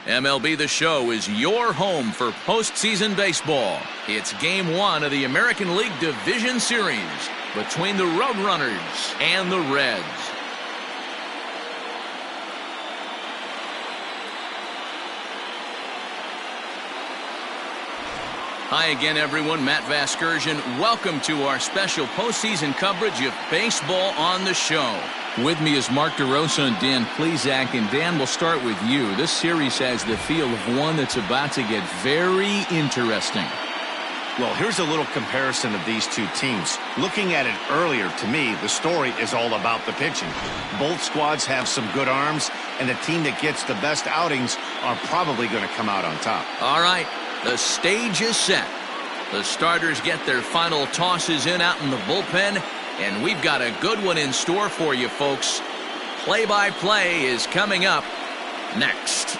MLB The Show is your home for postseason baseball. It's Game 1 of the American League Division Series between the Roadrunners and the Reds. Hi again, everyone. Matt Vasgersian. Welcome to our special postseason coverage of Baseball on the Show. With me is Mark DeRosa and Dan Plesac. And Dan, we'll start with you. This series has the feel of one that's about to get very interesting. Well, here's a little comparison of these two teams. Looking at it earlier, to me, the story is all about the pitching. Both squads have some good arms, and the team that gets the best outings are probably going to come out on top. All right, the stage is set. The starters get their final tosses in out in the bullpen, and we've got a good one in store for you, folks. Play-by-play is coming up next.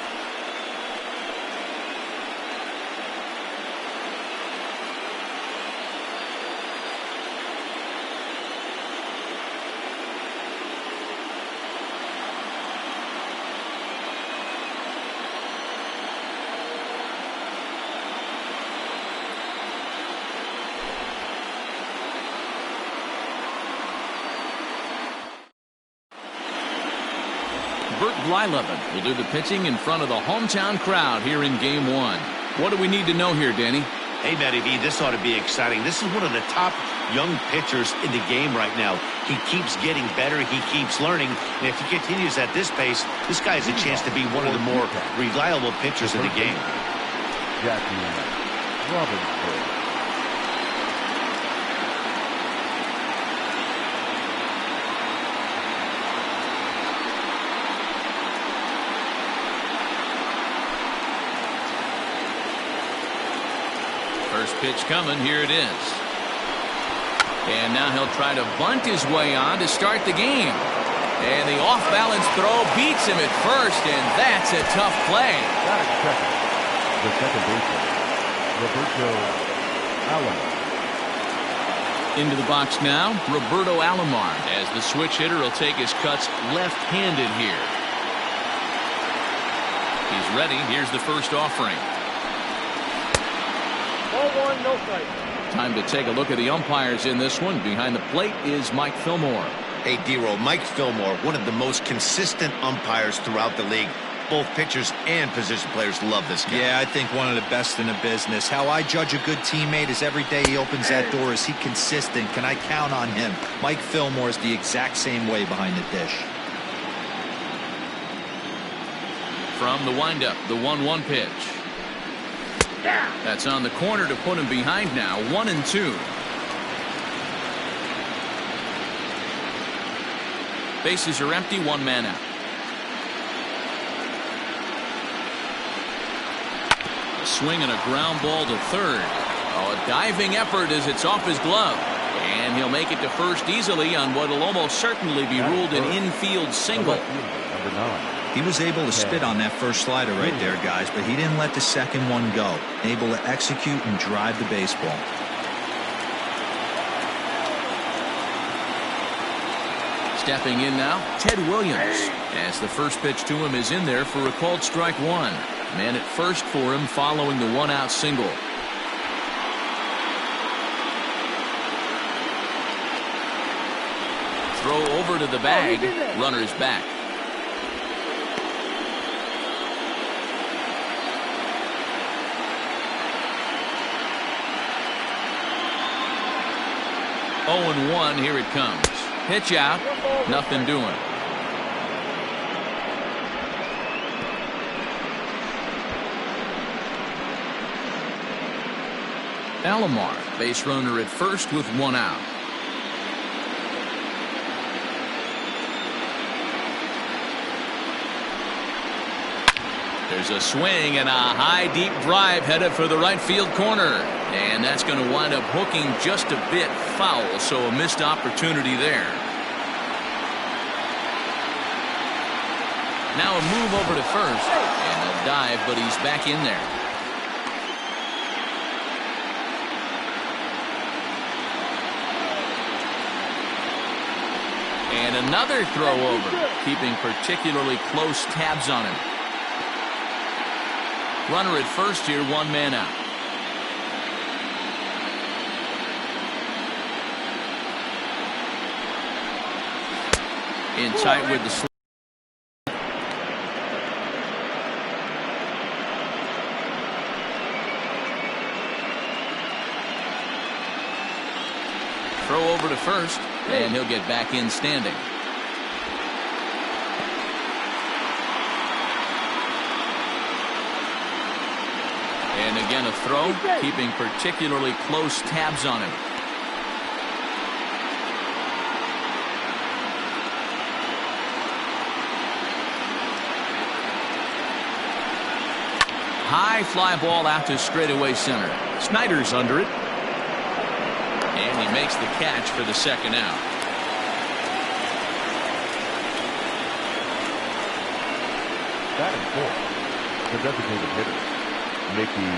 Blyleven will do the pitching in front of the hometown crowd here in Game 1. What do we need to know here, Danny? Hey, Matty V, this ought to be exciting. This is one of the top young pitchers in the game right now. He keeps getting better. He keeps learning. And if he continues at this pace, this guy has a chance to be one of the more reliable pitchers in the game. First pitch coming, here it is. And now he'll try to bunt his way on to start the game. And the off-balance throw beats him at first, and that's a tough play. Got it, second. The second baseman, Roberto Alomar. Into the box now, Roberto Alomar, as the switch hitter will take his cuts left-handed here. He's ready. Here's the first offering. Ball one, no strike. Time to take a look at the umpires in this one. Behind the plate is Mike Fillmore. Hey, D-Roll, Mike Fillmore, one of the most consistent umpires throughout the league. Both pitchers and position players love this guy. Yeah, I think one of the best in the business. How I judge a good teammate is every day he opens that door. Is he consistent? Can I count on him? Mike Fillmore is the exact same way behind the dish. From the windup, the 1-1 pitch. That's on the corner to put him behind now. 1-2. Bases are empty, one man out. A swing and a ground ball to third. Oh, a diving effort as it's off his glove. And he'll make it to first easily on what will almost certainly be ruled an infield single. Number 9. He was able to spit on that first slider right there, guys, but he didn't let the second one go. Able to execute and drive the baseball. Stepping in now, Ted Williams, as the first pitch to him is in there for a called strike one. Man at first for him following the one-out single. Throw over to the bag. Runner's back. Oh, 0-1, here it comes. Pitch out, nothing doing. Alomar, base runner at first with one out. There's a swing and a high deep drive headed for the right field corner. And that's going to wind up hooking just a bit foul, so a missed opportunity there. Now a move over to first, and a dive, but he's back in there. And another throw over, keeping particularly close tabs on him. Runner at first here, 1 man out. In tight with the slide. Throw over to first, and he'll get back in standing. And again a throw, keeping particularly close tabs on him. High fly ball out to straightaway center. Snyder's under it. And he makes the catch for the second out. Batting fourth, the designated hitter, Mickey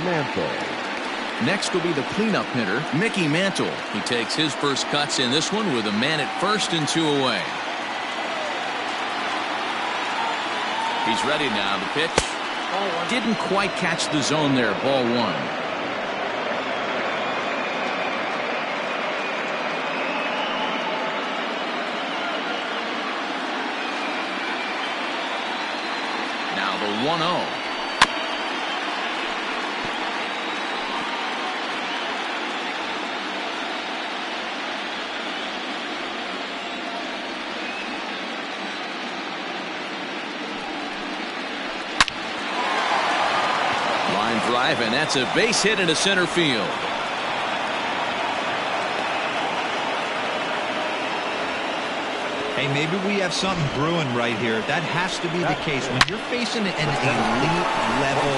Mantle. Next will be the cleanup hitter, Mickey Mantle. He takes his first cuts in this one with a man at first and 2 away. He's ready now. The pitch didn't quite catch the zone there. Ball 1. Now the 1-0. Drive, and that's a base hit into center field. Hey, maybe we have something brewing right here. That has to be the case. When you're facing an elite level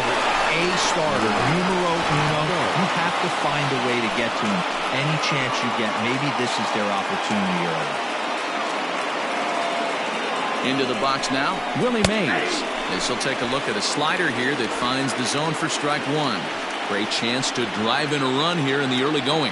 A starter, numero uno, you have to find a way to get to him. Any chance you get, maybe this is their opportunity early. Into the box now, Willie Mays. As he'll take a look at a slider here that finds the zone for strike 1. Great chance to drive in a run here in the early going.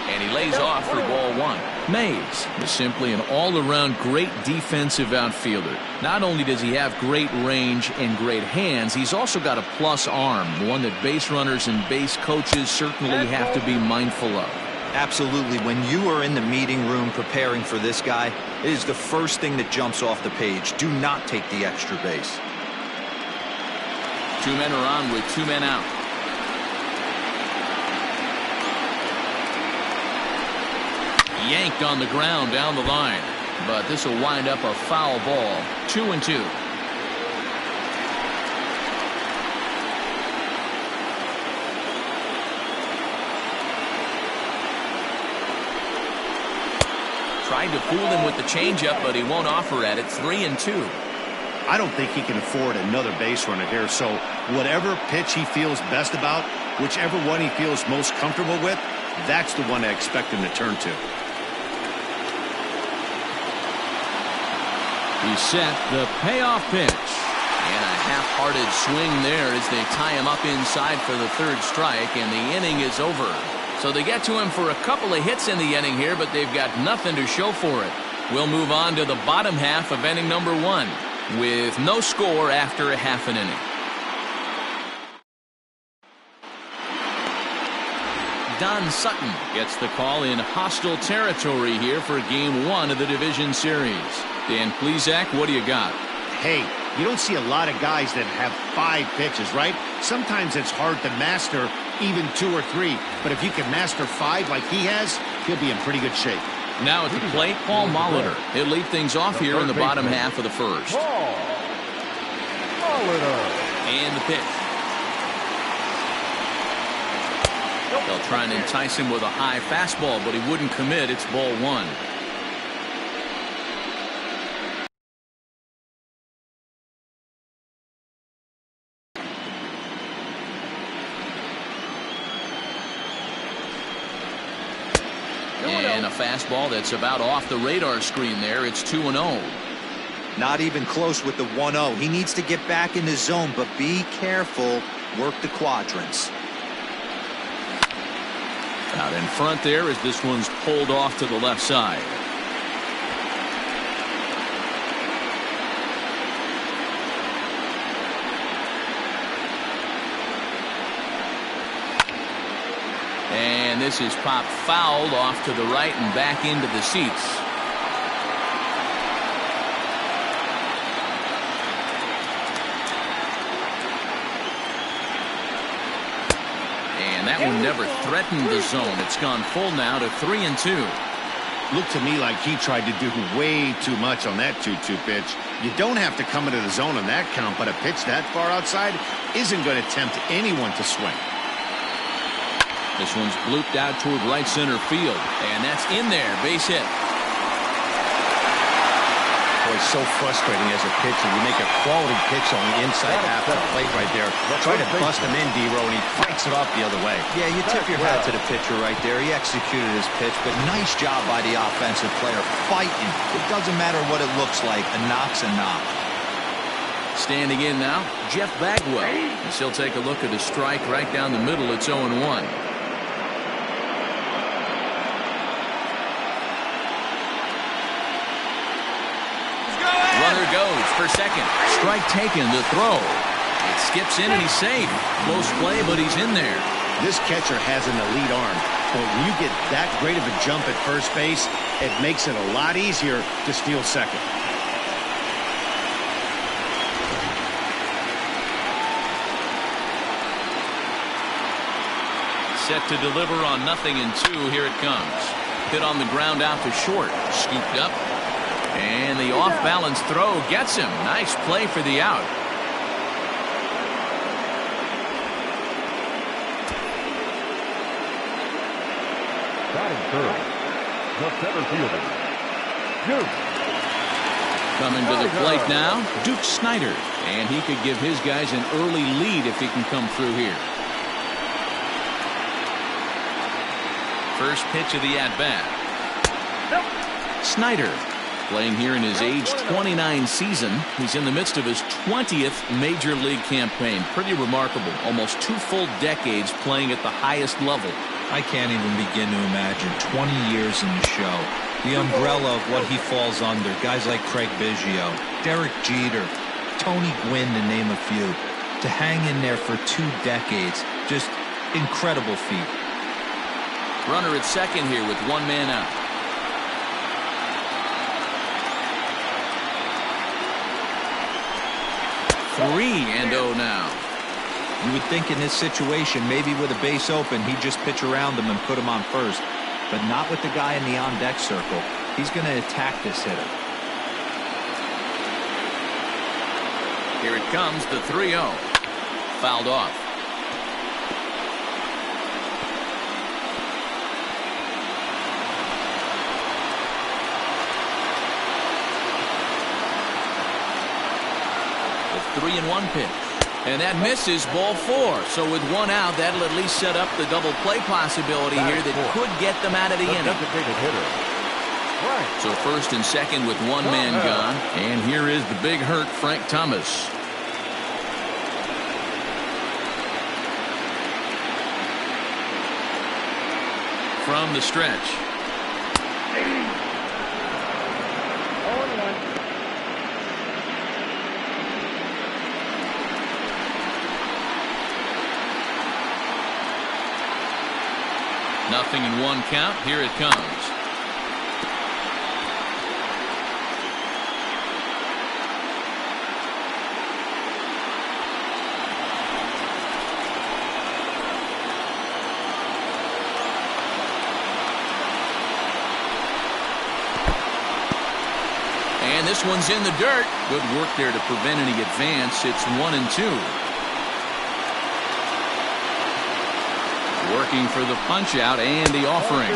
And he lays off for ball 1. Mays is simply an all-around great defensive outfielder. Not only does he have great range and great hands, he's also got a plus arm, one that base runners and base coaches certainly have to be mindful of. Absolutely. When you are in the meeting room preparing for this guy, it is the first thing that jumps off the page. Do not take the extra base. 2 men are on with 2 men out. Yanked on the ground down the line, but this will wind up a foul ball. 2-2. Tried to fool him with the changeup, but he won't offer at it. 3-2. I don't think he can afford another base runner here, so whatever pitch he feels best about, whichever one he feels most comfortable with, that's the one I expect him to turn to. He's set the payoff pitch. And a half-hearted swing there as they tie him up inside for the 3rd strike, and the inning is over. So they get to him for a couple of hits in the inning here, but they've got nothing to show for it. We'll move on to the bottom half of inning number 1 with no score after a half an inning. Don Sutton gets the call in hostile territory here for game 1 of the division series. Dan Plesac, what do you got? Hey, you don't see a lot of guys that have 5 pitches, right? Sometimes it's hard to master even 2 or 3, but if you can master 5 like he has, he'll be in pretty good shape. Now at the plate, Paul Molitor. He'll lead things off here in the bottom half of the 1st. And the pitch. They'll try and entice him with a high fastball, but he wouldn't commit. It's ball 1. And a fastball that's about off the radar screen there. It's 2-0. Not even close with the 1-0. He needs to get back in the zone, but be careful. Work the quadrants. Out in front there as this one's pulled off to the left side. And this is popped fouled off to the right and back into the seats. And that one never threatened the zone. It's gone full now to 3-2. Looked to me like he tried to do way too much on that 2-2 pitch. You don't have to come into the zone on that count, but a pitch that far outside isn't going to tempt anyone to swing. This one's blooped out toward right center field, and that's in there. Base hit. Boy, it's so frustrating as a pitcher. You make a quality pitch on the inside half of the plate right there. Try to bust him in, D-Row, and he fights it off the other way. Yeah, you tip your hat to the pitcher right there. He executed his pitch, but nice job by the offensive player fighting. It doesn't matter what it looks like. A knock's a knock. Standing in now, Jeff Bagwell. As he'll take a look at a strike right down the middle. It's 0-1. Runner goes for second. Strike taken, the throw. It skips in and he's safe. Close play, but he's in there. This catcher has an elite arm. But when you get that great of a jump at first base, it makes it a lot easier to steal second. Set to deliver on 0-2. Here it comes. Hit on the ground out to short. Scooped up. And the off-balance throw gets him. Nice play for the out. Batting third, the center fielder, Duke. Coming to the plate now, Duke Snider. And he could give his guys an early lead if he can come through here. First pitch of the at-bat. Snider. Playing here in his age 29 season. He's in the midst of his 20th major league campaign. Pretty remarkable. Almost 2 full decades playing at the highest level. I can't even begin to imagine 20 years in the show. The umbrella of what he falls under. Guys like Craig Biggio, Derek Jeter, Tony Gwynn, to name a few. To hang in there for 2 decades. Just incredible feat. Runner at second here with 1 man out. 3-0 now. You would think in this situation, maybe with a base open, he'd just pitch around him and put him on first. But not with the guy in the on-deck circle. He's going to attack this hitter. Here it comes, the 3-0. Fouled off. The 3-1 pitch. And that misses, ball 4. So with 1 out, that'll at least set up the double play possibility here that could get them out of the inning. So first and second with 1 man gone. And here is the big hurt, Frank Thomas. From the stretch. Nothing in 1 count. Here it comes. And this one's in the dirt. Good work there to prevent any advance. It's 1-2. Working for the punch out and the offering.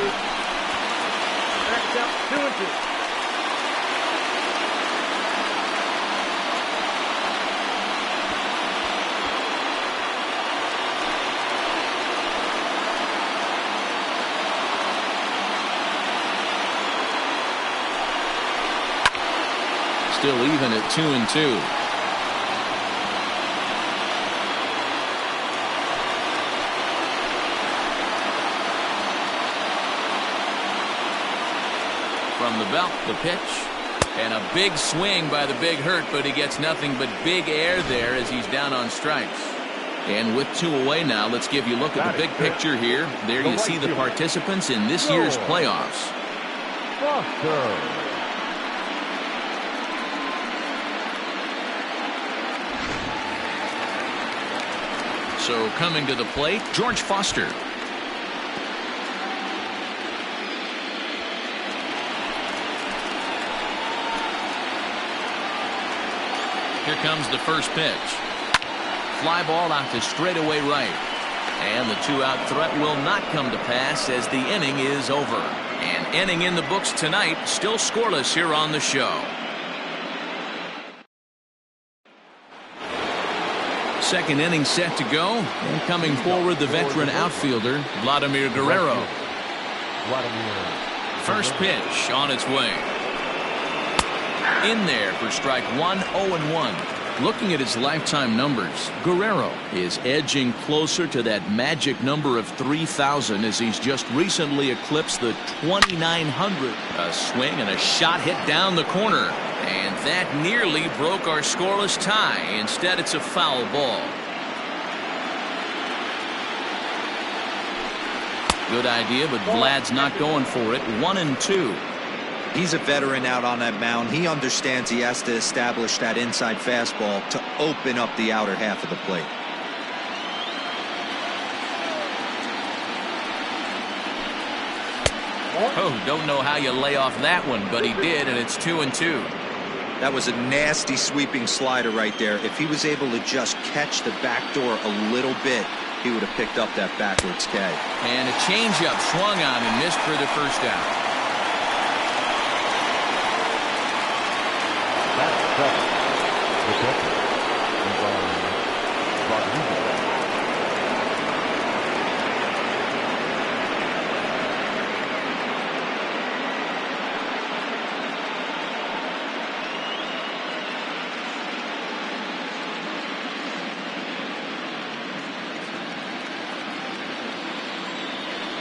Still even at 2-2. from the belt. The pitch. And a big swing by the Big Hurt, but he gets nothing but big air there as he's down on strikes. And with 2 away now, let's give you a look at the big picture here. There you see the participants in this year's playoffs. So coming to the plate, George Foster. Here comes the first pitch. Fly ball out to straightaway right. And the 2-out threat will not come to pass as the inning is over. An inning in the books tonight, still scoreless here on the show. Second inning set to go. And coming forward, the veteran outfielder, Vladimir Guerrero. First pitch on its way. In there for strike one, 0-1. Looking at his lifetime numbers, Guerrero is edging closer to that magic number of 3,000 as he's just recently eclipsed the 2,900. A swing and a shot hit down the corner. And that nearly broke our scoreless tie. Instead, it's a foul ball. Good idea, but Vlad's not going for it. 1-2. He's a veteran out on that mound. He understands he has to establish that inside fastball to open up the outer half of the plate. Oh, don't know how you lay off that one, but he did, and it's 2-2. That was a nasty sweeping slider right there. If he was able to just catch the back door a little bit, he would have picked up that backwards K. And a changeup swung on and missed for the first out. The catcher is Roughney.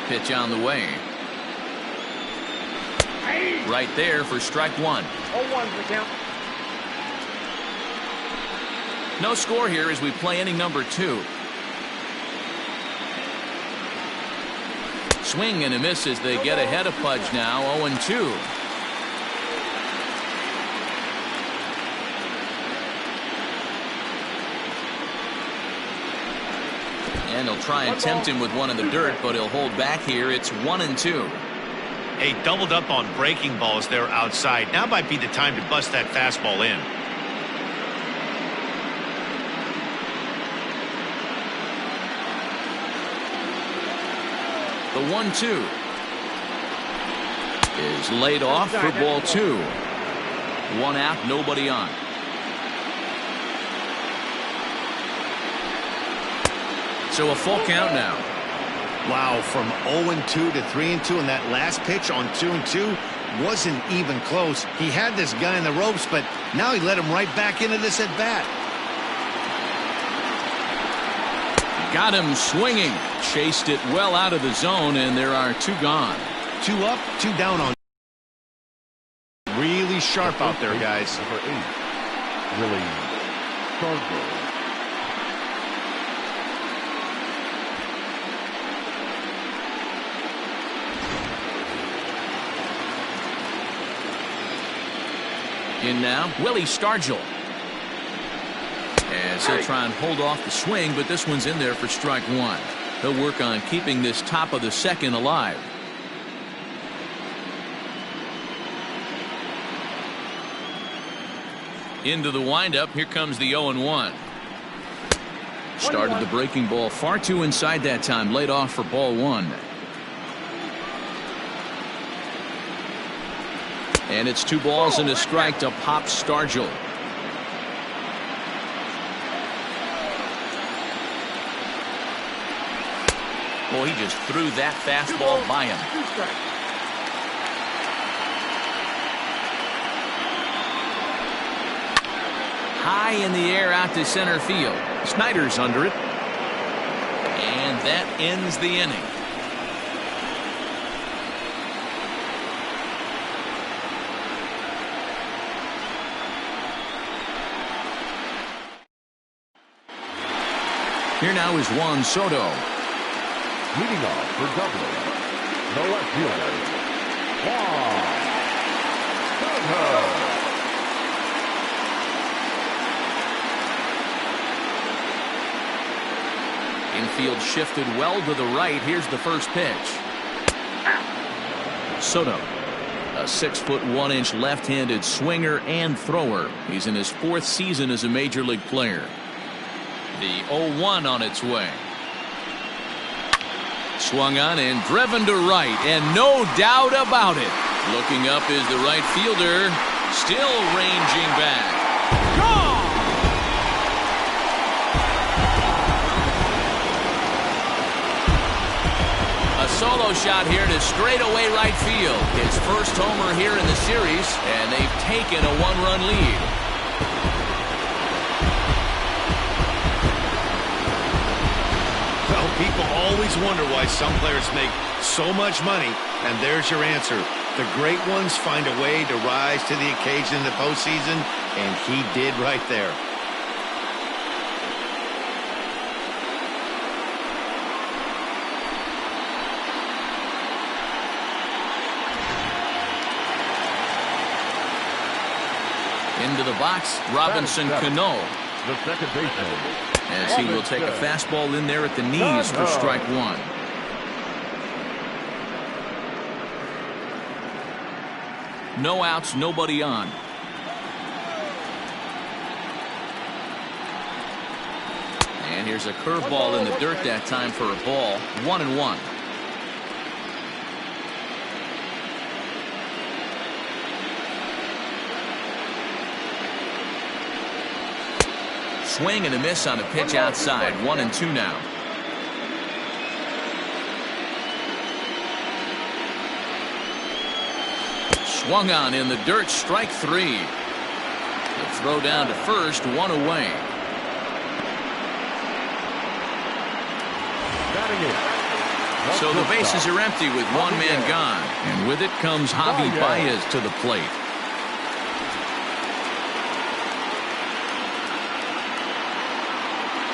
Pitch on the way. Right there for strike one. 0-1 the count. No score here as we play inning number 2. Swing and a miss as they get ahead of Pudge now. 0-2. And he'll try and tempt him with one in the dirt, but he'll hold back here. It's 1-2. Hey, doubled up on breaking balls there outside. Now might be the time to bust that fastball in. The 1-2 is laid off for ball 2. 1 out, nobody on. So a full count now. Wow, from 0-2 to 3-2, and that last pitch on 2-2 wasn't even close. He had this guy in the ropes, but now he let him right back into this at bat. Got him swinging. Chased it well out of the zone, and there are 2 gone. 2 up, 2 down on. Really sharp out there, guys. Number 8, really Stargirl. In now, Willie Stargell. As he'll try and hold off the swing, but this one's in there for strike 1. He'll work on keeping this top of the second alive. Into the windup, here comes the 0-1. Started the breaking ball far too inside that time, laid off for ball 1. And it's 2 balls and a strike to Pop Stargell. Boy, he just threw that fastball by him. High in the air out to center field. Snyder's under it. And that ends the inning. Here now is Juan Soto. Leading off for Dublin, the left fielder, Juan Soto. Infield shifted well to the right. Here's the first pitch. Soto, a 6'1" left-handed swinger and thrower. He's in his 4th season as a major league player. The 0-1 on its way. Swung on and driven to right, and no doubt about it. Looking up is the right fielder, still ranging back. Gone! A solo shot here to straightaway right field. His first homer here in the series, and they've taken a 1-run lead. Well, people always wonder why some players make so much money, and there's your answer. The great ones find a way to rise to the occasion in the postseason, and he did right there. Into the box, Robinson Cano. The second baseman, As he will take a fastball in there at the knees for strike 1. No outs, nobody on. And here's a curveball in the dirt that time for a ball. 1-1. Swing and a miss on a pitch outside. 1-2 now. Swung on in the dirt. Strike 3. The throw down to first. 1 away. So the bases are empty with 1 man gone. And with it comes Javi Baez to the plate.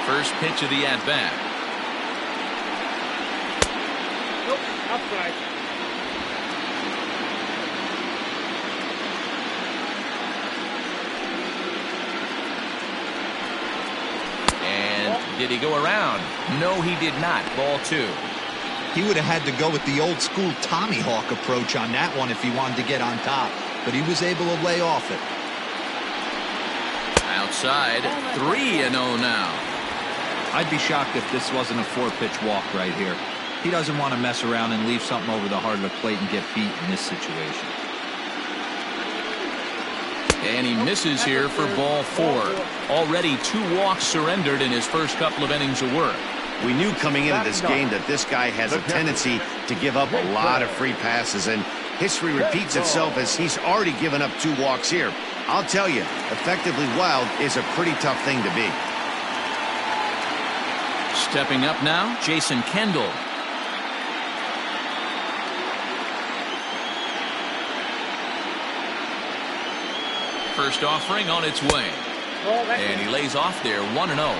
First pitch of the at-bat. Nope, outside. And did he go around? No, he did not. Ball 2. He would have had to go with the old school Tommy Hawk approach on that one if he wanted to get on top, but he was able to lay off it. Outside, 3-0 now. I'd be shocked if this wasn't a 4-pitch walk right here. He doesn't want to mess around and leave something over the heart of the plate and get beat in this situation. And he misses here for ball 4. Already 2 walks surrendered in his first couple of innings of work. We knew coming into this game that this guy has a tendency to give up a lot of free passes, and history repeats itself as he's already given up 2 walks here. I'll tell you, effectively wild is a pretty tough thing to be. Stepping up now, Jason Kendall. First offering on its way. And he lays off there, 1-0.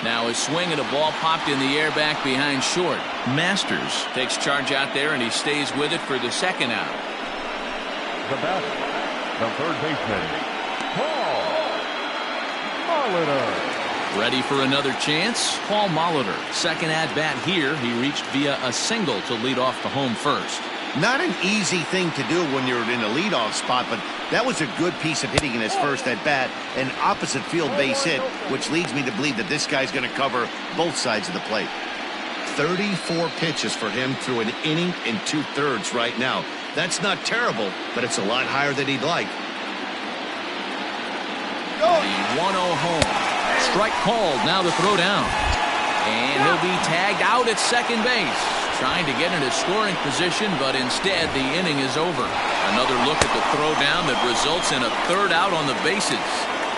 Now a swing and a ball popped in the air back behind short. Masters takes charge out there, and he stays with it for the second out. The batter, the third baseman, Paul Molitor. Ready for another chance? Paul Molitor, second at-bat here. He reached via a single to lead off the home first. Not an easy thing to do when you're in a leadoff spot, but that was a good piece of hitting in his first at-bat, an opposite field base hit, which leads me to believe that this guy's going to cover both sides of the plate. 34 pitches for him through an inning and 2/3 right now. That's not terrible, but it's a lot higher than he'd like. The 1-0 home. Strike called. Now the throw down. And he'll be tagged out at second base. Trying to get into scoring position, but instead the inning is over. Another look at the throw down that results in a 3rd out on the bases.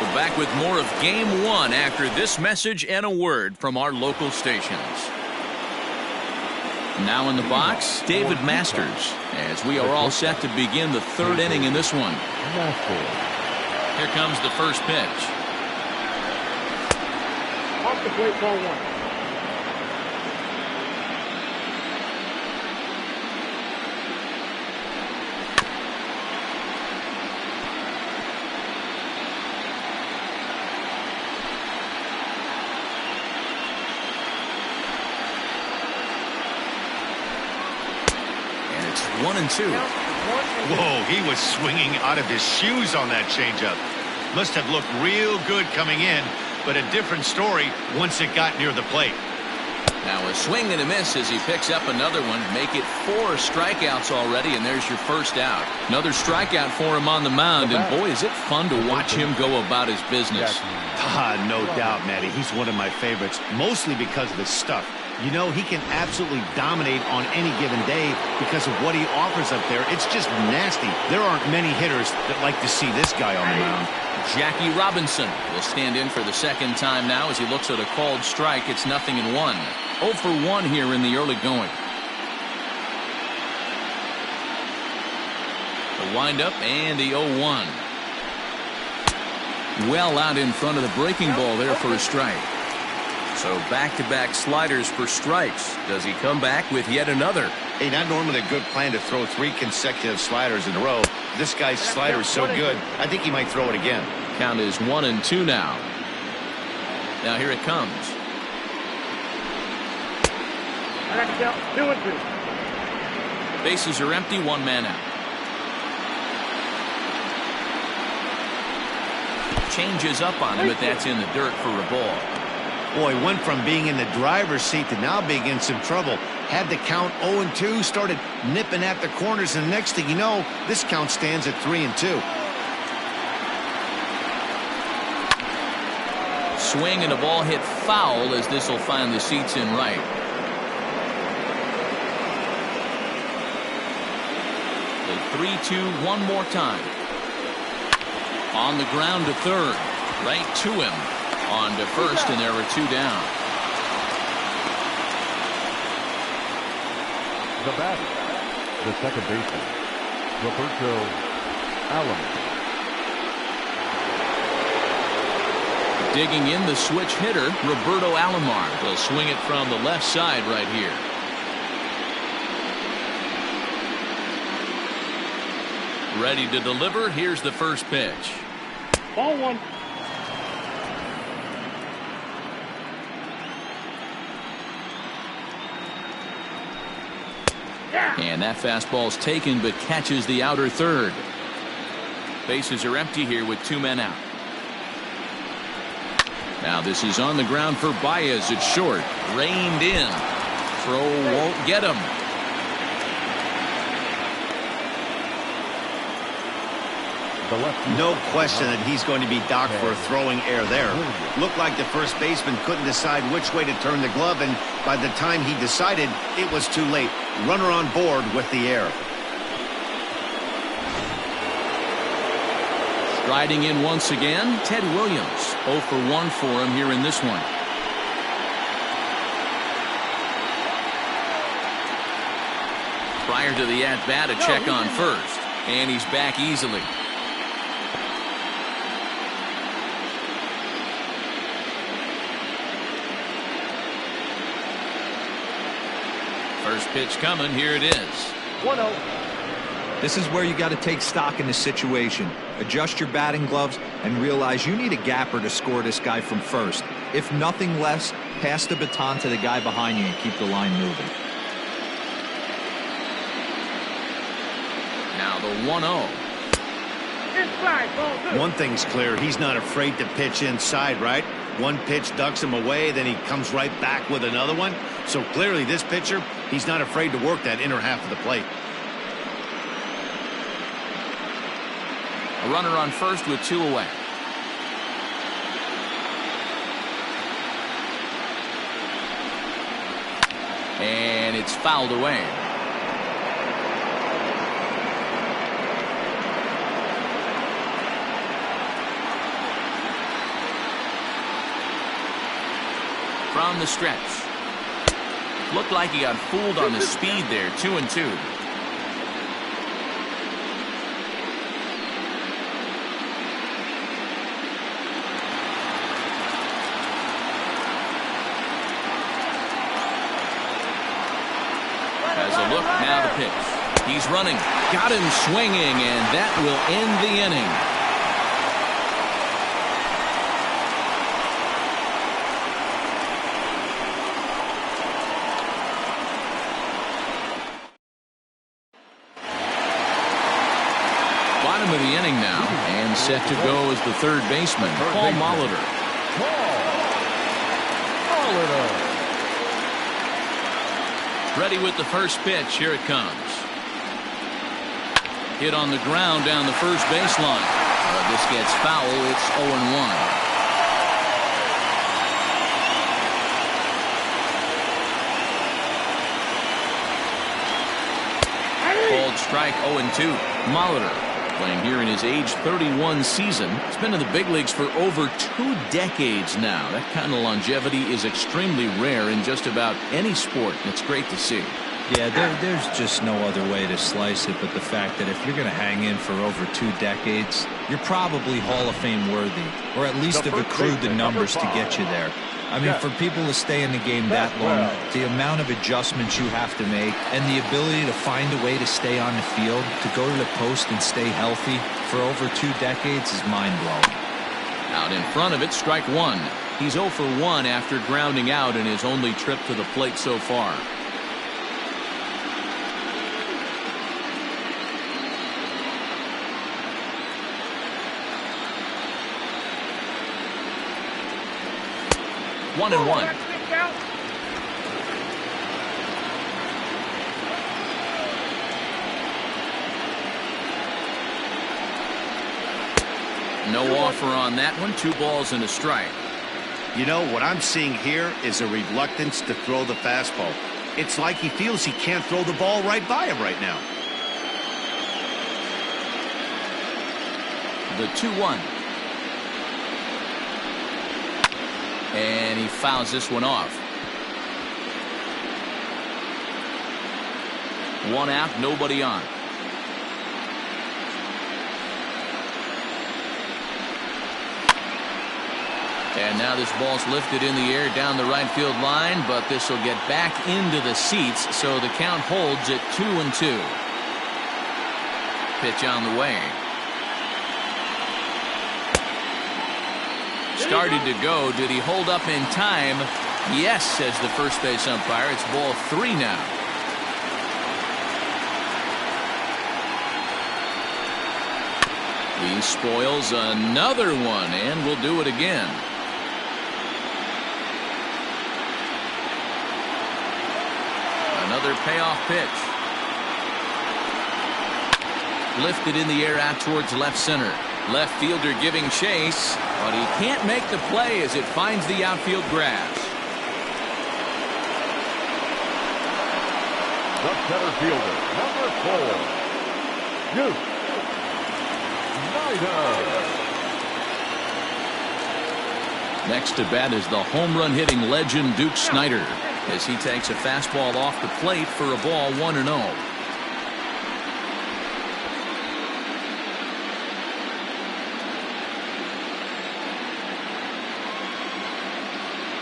We're back with more of Game 1 after this message and a word from our local stations. Now in the box, David Masters, as we are all set to begin the third inning in this one. Here comes the first pitch. Off the plate, ball 1. And it's 1-2. Whoa, he was swinging out of his shoes on that changeup. Must have looked real good coming in, but a different story once it got near the plate. Now a swing and a miss as he picks up another one. Make it 4 strikeouts already, and there's your first out. Another strikeout for him on the mound, and boy, is it fun to watch him go about his business. No doubt, Matty. He's one of my favorites, mostly because of his stuff. You know, he can absolutely dominate on any given day because of what he offers up there. It's just nasty. There aren't many hitters that like to see this guy on the mound. Jackie Robinson will stand in for the second time now as he looks at a called strike. It's 0-1. 0 for 1 here in the early going. The windup and the 0-1. Well out in front of the breaking ball there for a strike. So back-to-back sliders for strikes. Does he come back with yet another? Hey, not normally a good plan to throw 3 consecutive sliders in a row. This guy's slider is so good, I think he might throw it again. Count is 1-2 now. Now here it comes. I got to count 2-2. Bases are empty, 1 man out. Changes up on him, but that's in the dirt for a ball. Boy, went from being in the driver's seat to now being in some trouble. Had the count 0-2, started nipping at the corners, and the next thing you know, this count stands at 3-2. Swing and a ball hit foul as this will find the seats in right. The 3-2 one more time. On the ground to third. Right to him. On to first, and there are 2 down. The batter, the second baseman, Roberto Alomar. Digging in the switch hitter, Roberto Alomar. Will swing it from the left side right here. Ready to deliver. Here's the first pitch. Ball 1. And that fastball's taken, but catches the outer third. Bases are empty here with 2 men out. Now this is on the ground for Baez. It's short. Reined in. Throw won't get him. No question that he's going to be docked for a throwing error there. Looked like the first baseman couldn't decide which way to turn the glove, and by the time he decided, it was too late. Runner on board with the error. Striding in once again, Ted Williams. 0 for 1 for him here in this one. Prior to the at-bat, a check on first. And he's back easily. First pitch coming. Here it is. 1-0. This is where you got to take stock in the situation. Adjust your batting gloves and realize you need a gapper to score this guy from first. If nothing less, pass the baton to the guy behind you and keep the line moving. Now the 1-0. Inside, ball 2. One thing's clear, he's not afraid to pitch inside, right? One pitch ducks him away, then he comes right back with another one. So clearly this pitcher, he's not afraid to work that inner half of the plate. A runner on first with 2 away. And it's fouled away. From the stretch. Looked like he got fooled on the speed there. 2-2. Has a look, now the pitch. He's running, got him swinging, and that will end the inning. Bottom of the inning now, and set to go as the third baseman, Paul Molitor. Ready with the first pitch. Here it comes. Hit on the ground down the first baseline. But this gets foul. It's 0-1. Called strike. 0-2. Molitor, playing here in his age 31 season. He's been in the big leagues for over 2 decades now. That kind of longevity is extremely rare in just about any sport. It's great to see. Yeah, there's just no other way to slice it but the fact that if you're going to hang in for over 2 decades, you're probably Hall of Fame worthy, or at least have accrued the numbers to get you there. I mean, for people to stay in the game that long, the amount of adjustments you have to make and the ability to find a way to stay on the field, to go to the post and stay healthy for over 2 decades is mind-blowing. Out in front of it, strike one. He's 0 for 1 after grounding out in his only trip to the plate so far. One and one. No offer on that one. 2 balls and a strike. You know, what I'm seeing here is a reluctance to throw the fastball. It's like he feels he can't throw the ball right by him right now. The 2-1. And he fouls this one off. 1 out, nobody on. And now this ball's lifted in the air down the right field line, but this will get back into the seats, so the count holds at 2-2. Pitch on the way. Started to go. Did he hold up in time? Yes, says the first base umpire. It's ball 3 now. He spoils another one, and will do it again. Another payoff pitch. Lifted in the air out towards left center. Left fielder giving chase, but he can't make the play as it finds the outfield grass. The center fielder, number 4, Yuba. Next to bat is the home run hitting legend Duke Snider as he takes a fastball off the plate for a ball 1-0.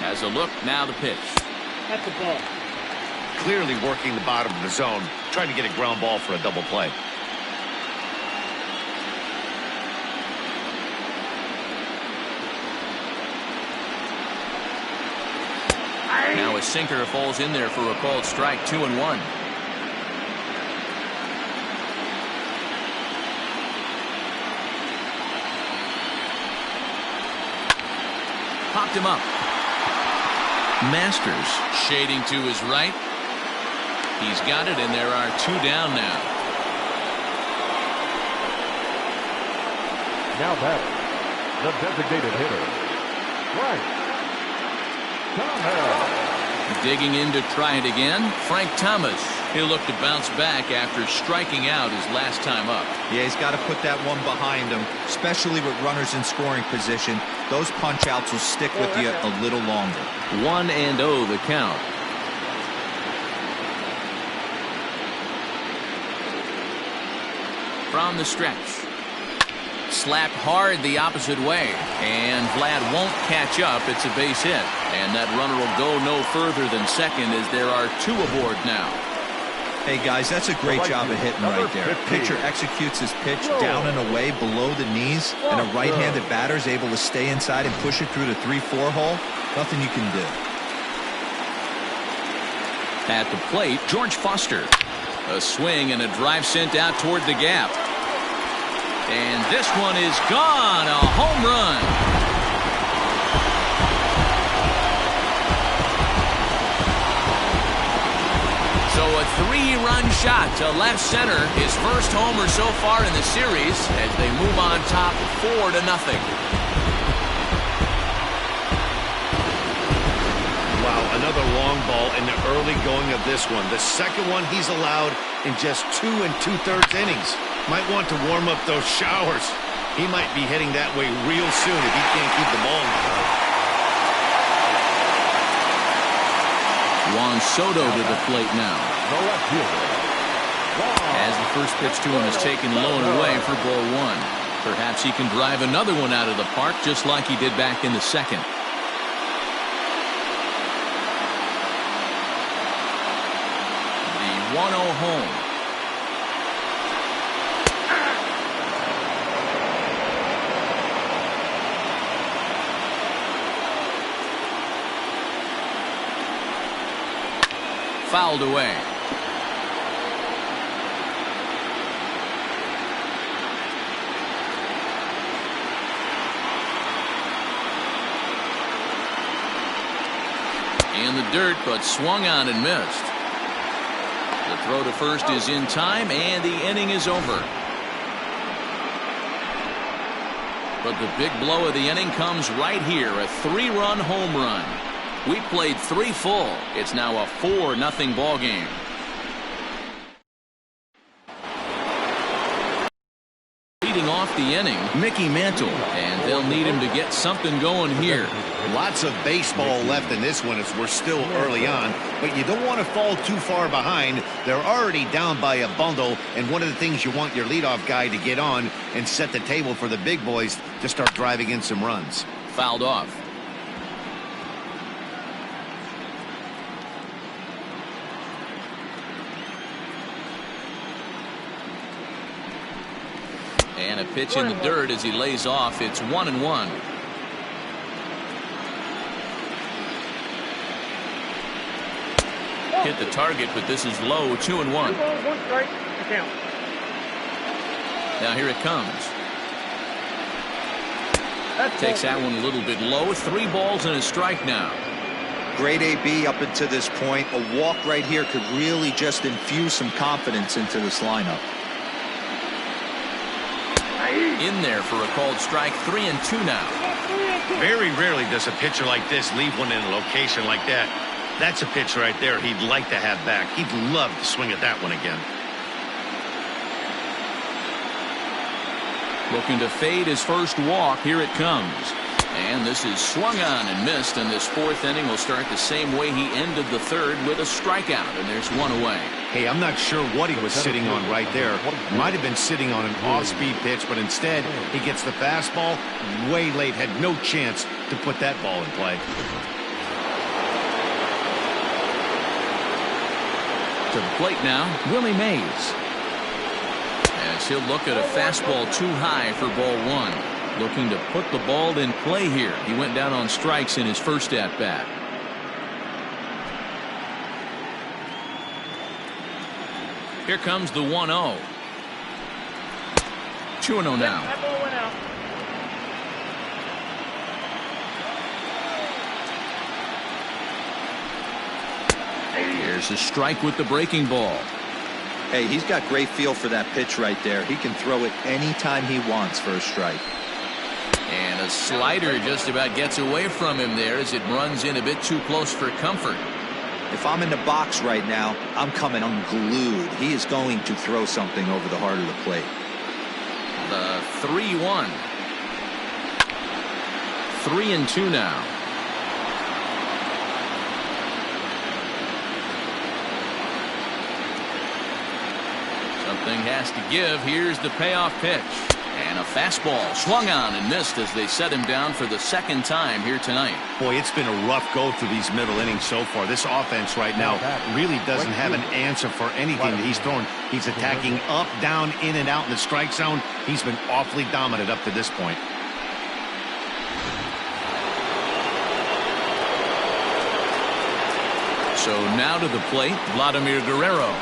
Has a look, now the pitch. That's the ball. Clearly working the bottom of the zone, trying to get a ground ball for a double play. Now a sinker falls in there for a called strike. 2-1. Popped him up. Masters shading to his right. He's got it, and there are 2 down now. Now batting, the designated hitter, Frank Thomas. Digging in to try it again, Frank Thomas. He'll look to bounce back after striking out his last time up. Yeah, he's got to put that one behind him, especially with runners in scoring position. Those punch outs will stick with you a little longer. 1-0 the count. from the stretch. Slapped hard the opposite way, and Vlad won't catch up. It's a base hit, and that runner will go no further than second as there are 2 aboard now. Hey guys, that's a great job of hitting right there. Pitcher executes his pitch down and away below the knees, and a right-handed batter is able to stay inside and push it through the 3-4 hole. Nothing you can do. At the plate, George Foster. A swing and a drive sent out toward the gap. And this one is gone. A home run. So a 3-run shot to left center. His first homer so far in the series as they move on top 4-0. Wow, another long ball in the early going of this one. The second one he's allowed in just 2 2/3 innings. Might want to warm up those showers. He might be heading that way real soon if he can't keep the ball in the park. Juan Soto to the plate now. As the first pitch to him is taken low and away for ball 1. Perhaps he can drive another one out of the park just like he did back in the second. The 1-0 home. Fouled away. In the dirt, but swung on and missed. The throw to first is in time, and the inning is over. But the big blow of the inning comes right here, a 3-run home run. We played 3 full. It's now a 4-0 ball game. Leading off the inning, Mickey Mantle, and they'll need him to get something going here. Lots of baseball left in this one as we're still early on, but you don't want to fall too far behind. They're already down by a bundle, and one of the things you want your leadoff guy to get on and set the table for the big boys to start driving in some runs. Fouled off. And a pitch in the dirt as he lays off. It's 1-1. Hit the target, but this is low. 2-1. 2 balls, 1 strike. Count. Now here it comes. Takes that one a little bit low. 3 balls and a strike now. Great AB up until this point. A walk right here could really just infuse some confidence into this lineup. In there for a called strike. 3-2 now. Very rarely does a pitcher like this leave one in a location like that. That's a pitch right there he'd like to have back. He'd love to swing at that one again. Looking to fade his first walk. Here it comes. And this is swung on and missed, and this 4th inning will start the same way he ended the 3rd with a strikeout, and there's 1 away. Hey, I'm not sure what he was sitting on right there. Might have been sitting on an off-speed pitch, but instead he gets the fastball way late, had no chance to put that ball in play. To the plate now, Willie Mays. As he'll look at a fastball too high for ball 1. Looking to put the ball in play here. He went down on strikes in his first at-bat. Here comes the 1-0. 2-0 now. That ball went out. Here's a strike with the breaking ball. Hey, he's got great feel for that pitch right there. He can throw it anytime he wants for a strike. And a slider just about gets away from him there as it runs in a bit too close for comfort. If I'm in the box right now, I'm coming unglued. He is going to throw something over the heart of the plate. The 3-1. 3-2 now. Something has to give. Here's the payoff pitch. And a fastball swung on and missed as they set him down for the second time here tonight. Boy, it's been a rough go through these middle innings so far. This offense right now really doesn't have an answer for anything that he's throwing. He's attacking up, down, in, and out in the strike zone. He's been awfully dominant up to this point. So now to the plate, Vladimir Guerrero.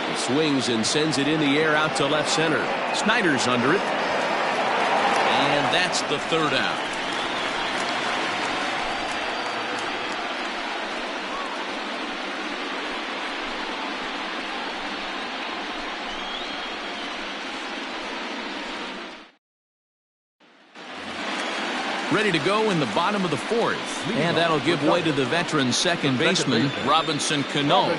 He swings and sends it in the air out to left center. Snyder's under it. And that's the third out. Ready to go in the bottom of the fourth. And that'll give way to the veteran second baseman, Robinson Cano.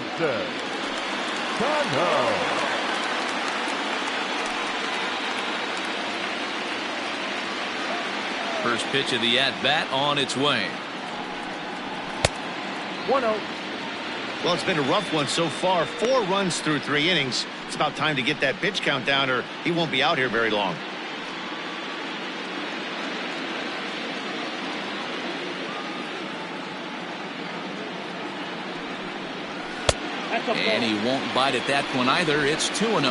First pitch of the at-bat on its way. 1-0. Well, it's been a rough one so far. 4 runs through 3 innings. It's about time to get that pitch count down or he won't be out here very long. And he won't bite at that one either. It's 2-0.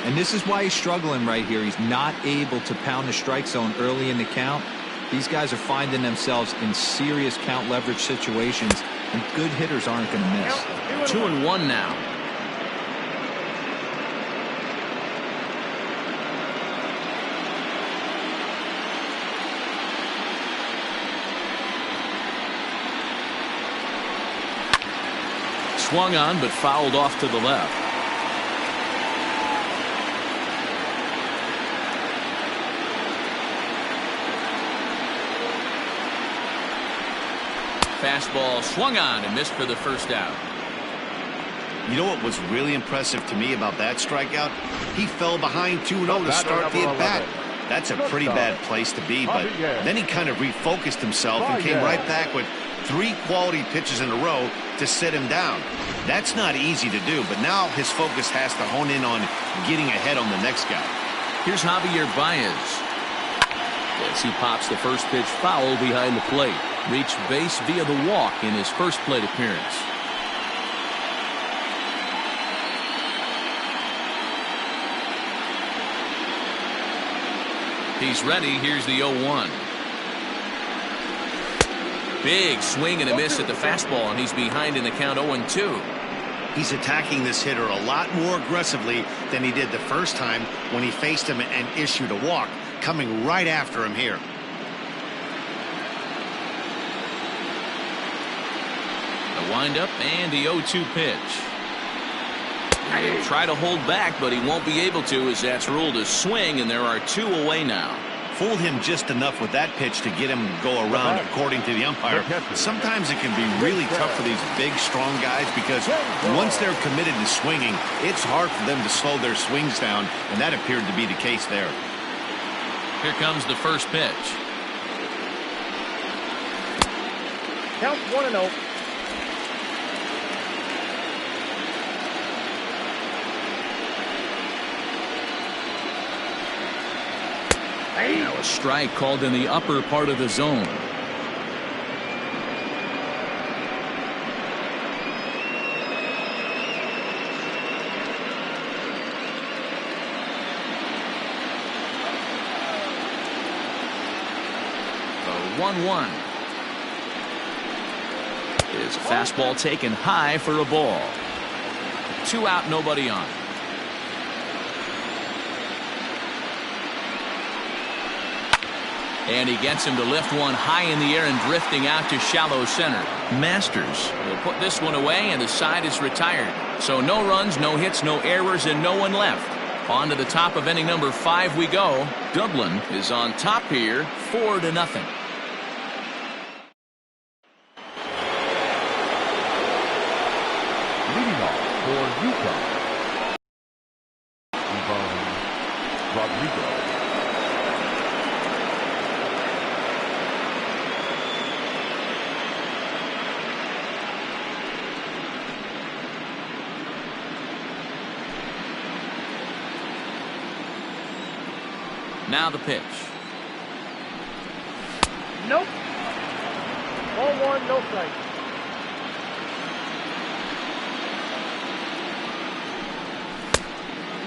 And this is why he's struggling right here. He's not able to pound the strike zone early in the count. These guys are finding themselves in serious count leverage situations, and good hitters aren't going to miss. 2-1 now. Swung on but fouled off to the left. Fastball swung on and missed for the first out. You know what was really impressive to me about that strikeout? He fell behind 2-0 to start the at-bat. That's a pretty bad place to be, but then he kind of refocused himself and came right back with 3 quality pitches in a row to sit him down. That's not easy to do, but now his focus has to hone in on getting ahead on the next guy. Here's Javier Baez. As he pops the first pitch foul behind the plate. Reached base via the walk in his first plate appearance. He's ready. Here's the 0-1. Big swing and a miss at the fastball, and he's behind in the count 0-2. He's attacking this hitter a lot more aggressively than he did the first time when he faced him and issued a walk, coming right after him here. The windup and the 0-2 pitch. He'll try to hold back, but he won't be able to, as that's ruled a swing, and there are 2 away now. Fooled him just enough with that pitch to get him to go around, according to the umpire. Sometimes it can be really tough for these big, strong guys because once they're committed to swinging, it's hard for them to slow their swings down, and that appeared to be the case there. Here comes the first pitch. Count 1-0. Now a strike called in the upper part of the zone. The 1-1. Is a fastball taken high for a ball. 2 out, nobody on. And he gets him to lift one high in the air and drifting out to shallow center. Masters will put this one away, and the side is retired. So no runs, no hits, no errors, and no one left. On to the top of inning number 5 we go. Dublin is on top here, 4-0. Leading off for Utah, Rodriguez. Now the pitch. Nope. Ball one, no strike.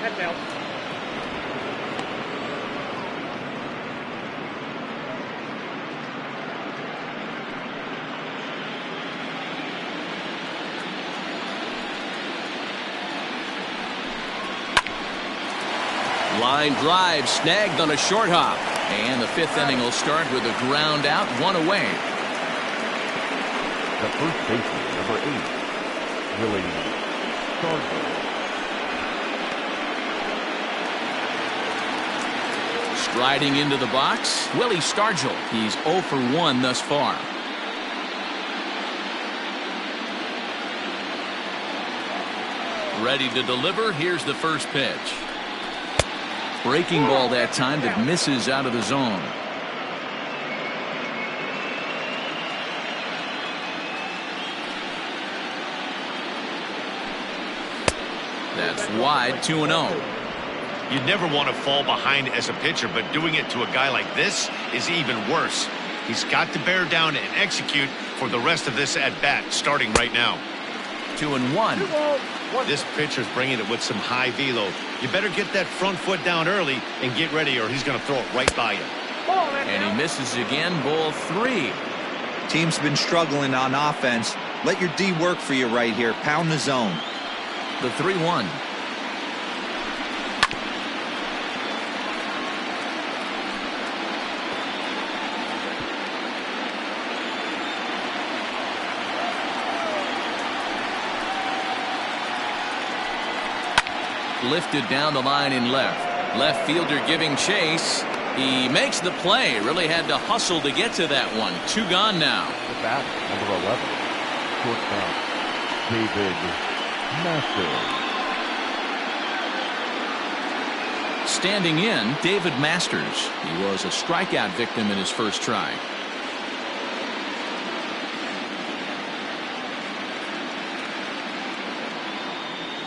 That's out. Line drive snagged on a short hop. And the 5th inning will start with a ground out, 1 away. The first baseman, number 8, Willie Stargell. Striding into the box, Willie Stargell. He's 0 for 1 thus far. Ready to deliver. Here's the first pitch. Breaking ball that time that misses out of the zone. That's wide, 2-0. You'd never want to fall behind as a pitcher, but doing it to a guy like this is even worse. He's got to bear down and execute for the rest of this at-bat, starting right now. 2-1. This pitcher's bringing it with some high velo. You better get that front foot down early and get ready, or he's going to throw it right by you. And he misses again, ball 3. Team's been struggling on offense. Let your D work for you right here. Pound the zone. The 3-1. Lifted down the line in left. Left fielder giving chase. He makes the play. Really had to hustle to get to that one. 2 gone now. The bat, number 11, shortstop, David Masters. Standing in, David Masters. He was a strikeout victim in his first try.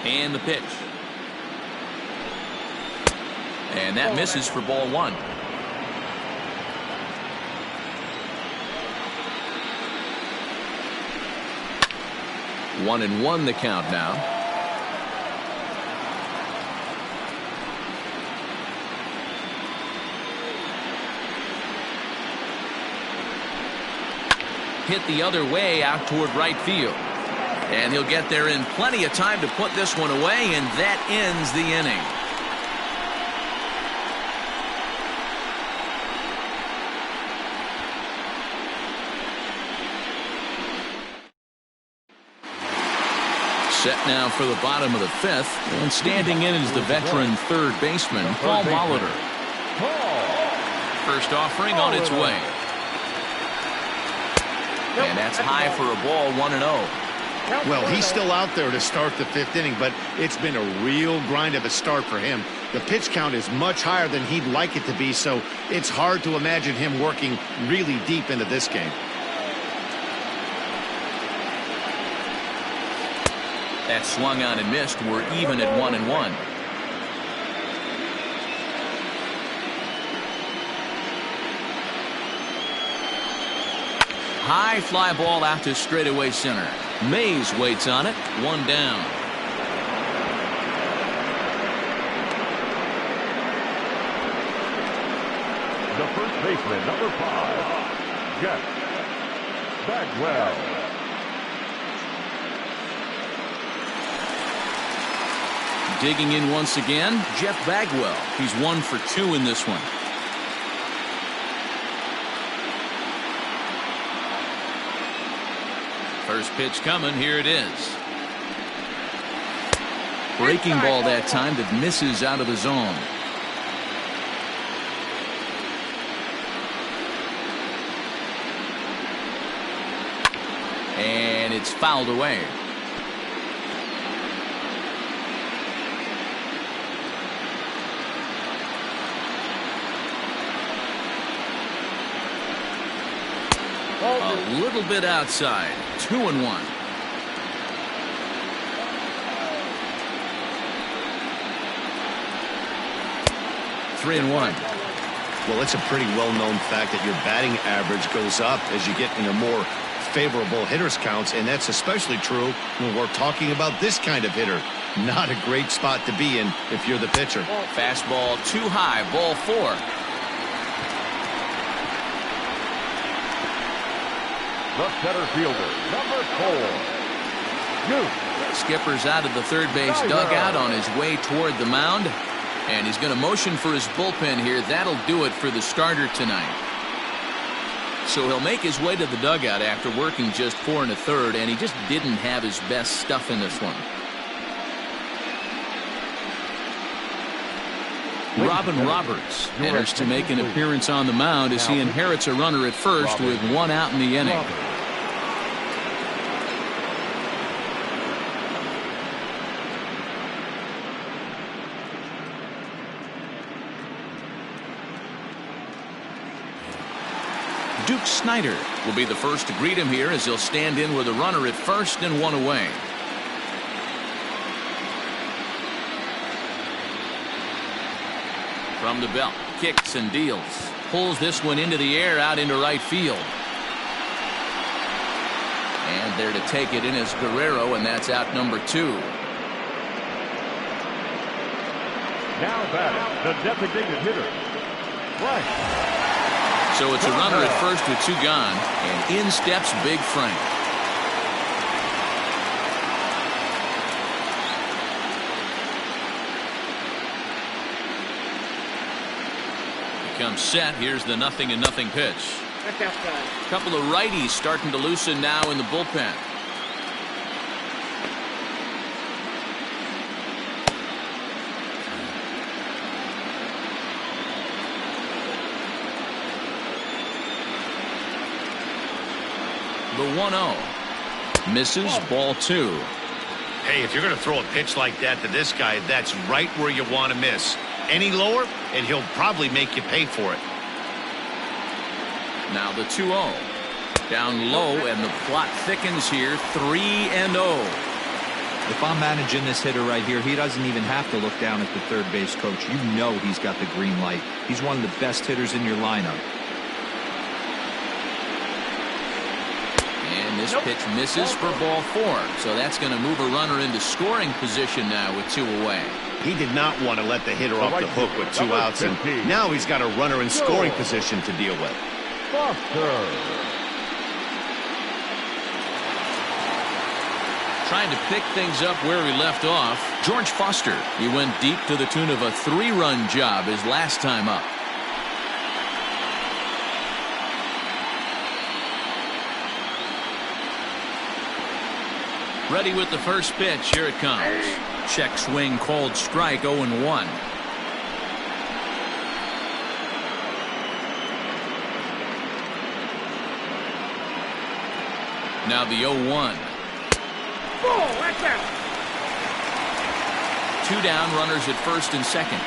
And the pitch. And that misses for ball 1. One and one the count now. Hit the other way out toward right field. And he'll get there in plenty of time to put this one away, and that ends the inning. Set now for the bottom of the 5th, and standing in is the veteran third baseman, Paul Molitor. First offering on its way. And that's high for a ball, 1-0. Well, he's still out there to start the 5th inning, but it's been a real grind of a start for him. The pitch count is much higher than he'd like it to be, so it's hard to imagine him working really deep into this game. That swung on and missed. We're even at 1-1. High fly ball out to straightaway center. Mays waits on it. 1 down. The first baseman, number 5, Jeff Bagwell. Digging in once again, Jeff Bagwell. He's 1 for 2 in this one. First pitch coming. Here it is. Breaking ball that time that misses out of the zone. And it's fouled away. A little bit outside. 2-1. Three and 1. Well, it's a pretty well-known fact that your batting average goes up as you get into more favorable hitters counts, and that's especially true when we're talking about this kind of hitter. Not a great spot to be in if you're the pitcher. Fastball too high, ball 4. The center fielder, number 4, Yuba. Skipper's out of the third base dugout on his way toward the mound, and he's going to motion for his bullpen here. That'll do it for the starter tonight. So he'll make his way to the dugout after working just 4 1/3, and he just didn't have his best stuff in this one. Robin Roberts enters to make an appearance on the mound as he inherits a runner at first with 1 out in the inning. Duke Snyder will be the first to greet him here as he'll stand in with a runner at first and 1 away. From the belt, kicks and deals. Pulls this one into the air out into right field. And there to take it in is Guerrero, and that's out number 2. Now batting, the designated hitter, Frank. So it's a runner at first with 2 gone, and in steps Big Frank. Comes set. Here's the 0-0 pitch. A couple of righties starting to loosen now in the bullpen. The 1-0 misses, ball 2. Hey, if you're going to throw a pitch like that to this guy, that's right where you want to miss. Any lower, and he'll probably make you pay for it. Now the 2-0. Down low, and the plot thickens here. 3-0. If I'm managing this hitter right here, he doesn't even have to look down at the third base coach. You know he's got the green light. He's one of the best hitters in your lineup. And this pitch misses for ball 4. So that's going to move a runner into scoring position now with 2 away. He did not want to let the hitter off the hook with 2 outs, and now he's got a runner in scoring position to deal with. Trying to pick things up where he left off, George Foster. He went deep to the tune of a 3-run job his last time up. Ready with the first pitch. Here it comes. Check swing, called strike, 0-1. Now the 0-1. 2 down, runners at first and second.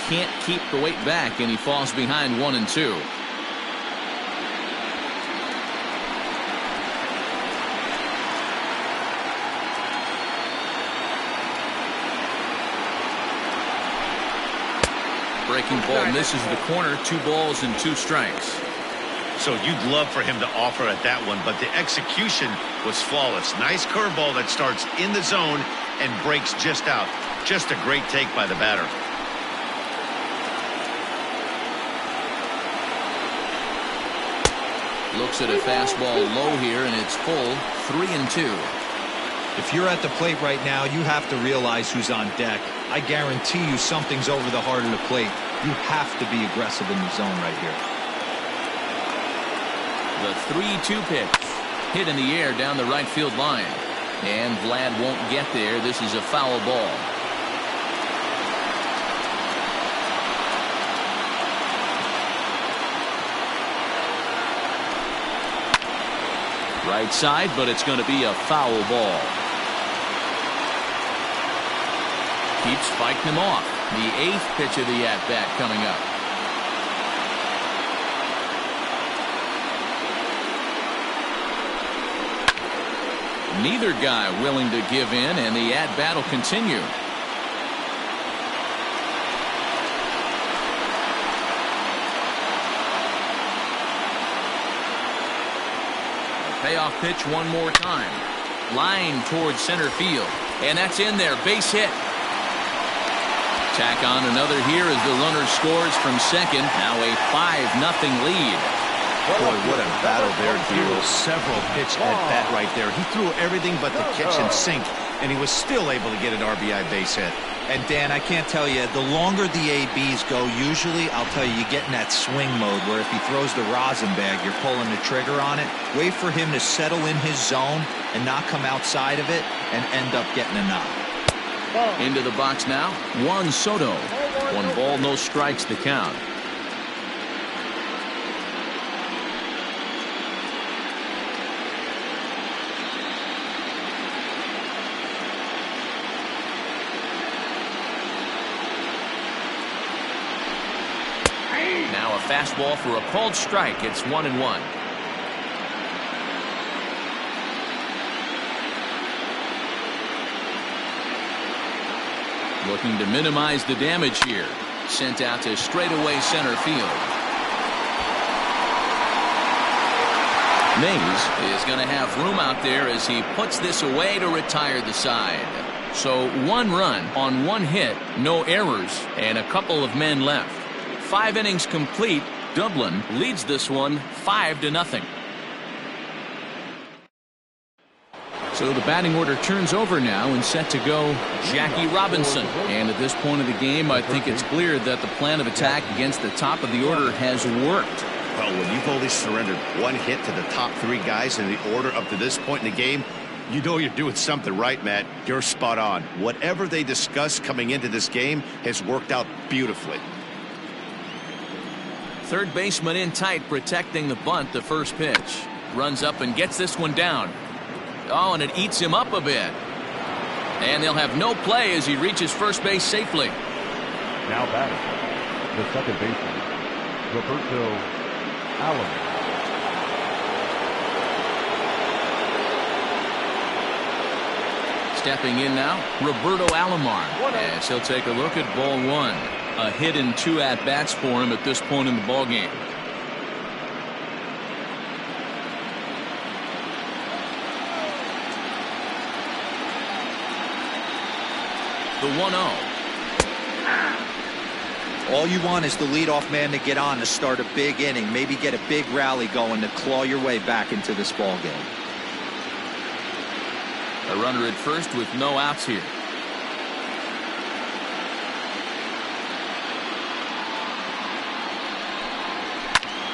Can't keep the weight back, and he falls behind 1 and 2. Breaking ball misses the corner. 2 balls and 2 strikes. So you'd love for him to offer at that one, but the execution was flawless. Nice curveball that starts in the zone and breaks just out. Just a great take by the batter. Looks at a fastball low here, and it's full. 3-2. If you're at the plate right now, you have to realize who's on deck. I guarantee you something's over the heart of the plate. You have to be aggressive in the zone right here. The 3-2 pitch. Hit in the air down the right field line. And Vlad won't get there. This is a foul ball. Right side, but it's going to be a foul ball. Keeps fighting him off. The 8th pitch of the at-bat coming up. Neither guy willing to give in, and the at-bat will continue. Payoff pitch one more time. Line towards center field. And that's in there. Base hit. Tack on another here as the runner scores from second. Now a 5-0 lead. Boy, what a battle there, Giro. Several pitch at bat right there. He threw everything but the kitchen sink, and he was still able to get an RBI base hit. And Dan, I can't tell you, the longer the ABs go, usually, I'll tell you get in that swing mode where if he throws the rosin bag, you're pulling the trigger on it. Wait for him to settle in his zone and not come outside of it and end up getting a knock. Into the box now, Juan Soto. 1 ball, no strikes the count. Now a fastball for a called strike. It's 1-1. Looking to minimize the damage here. Sent out to straightaway center field. Mays is going to have room out there as he puts this away to retire the side. So 1 run on 1 hit, no errors, and a couple of men left. 5 innings complete. Dublin leads this one 5-0. So the batting order turns over now and set to go Jackie Robinson. And at this point of the game, I think it's clear that the plan of attack against the top of the order has worked. Well, when you've only surrendered 1 hit to the top 3 guys in the order up to this point in the game, you know you're doing something right, Matt. You're spot on. Whatever they discussed coming into this game has worked out beautifully. Third baseman in tight, protecting the bunt. The first pitch. Runs up and gets this one down. Oh, and it eats him up a bit. And they'll have no play as he reaches first base safely. Now batting, the second baseman, Roberto Allen. Stepping in now, Roberto Alomar, as he'll take a look at ball 1. A hit and 2 at-bats for him at this point in the ballgame. The 1-0. All you want is the leadoff man to get on to start a big inning, maybe get a big rally going to claw your way back into this ballgame. A runner at first with no outs here.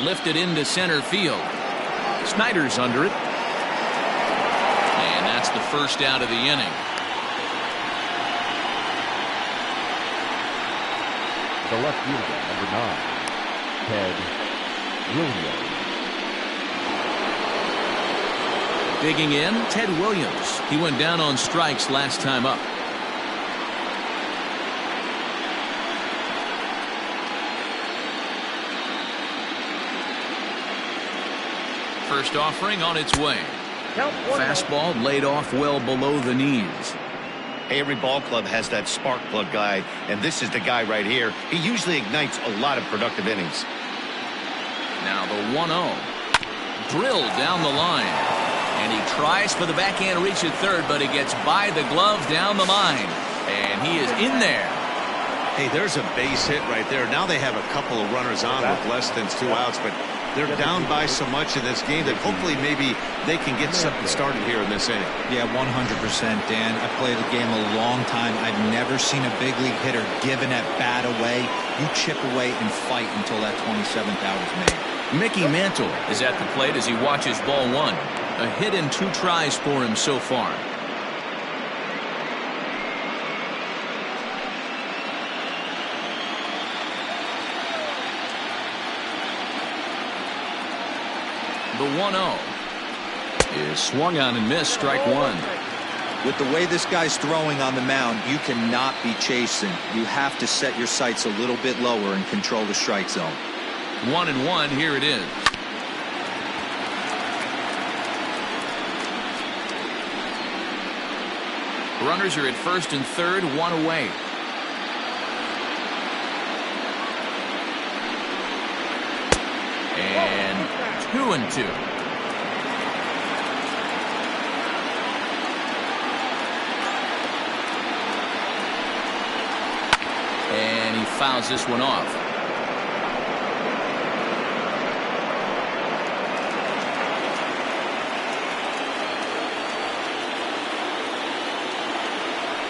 Lifted into center field. Snyder's under it. And that's the first out of the inning. The left fielder, number 9, Ted Williams. Digging in, Ted Williams. He went down on strikes last time up. First offering on its way. Fastball laid off well below the knees. Hey, every ball club has that spark plug guy, and this is the guy right here. He usually ignites a lot of productive innings. Now the 1-0. Drilled down the line. And he tries for the backhand reach at third, but he gets by the glove down the line. And he is in there. Hey, there's a base hit right there. Now they have a couple of runners on with less than 2 outs, but they're down by so much in this game that hopefully maybe they can get something started here in this inning. Yeah, 100%, Dan. I played the game a long time. I've never seen a big league hitter give an at-bat away. You chip away and fight until that 27th out is made. Mickey Mantle is at the plate as he watches ball 1. A hit and 2 tries for him so far. The 1-0 is swung on and missed, strike 1. With the way this guy's throwing on the mound, you cannot be chasing. You have to set your sights a little bit lower and control the strike zone. 1-1, here it is. Runners are at first and third, one away. And 2-2. And he fouls this one off.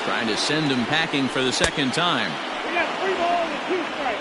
Trying to send him packing for the second time. We got 3 balls and 2 strikes.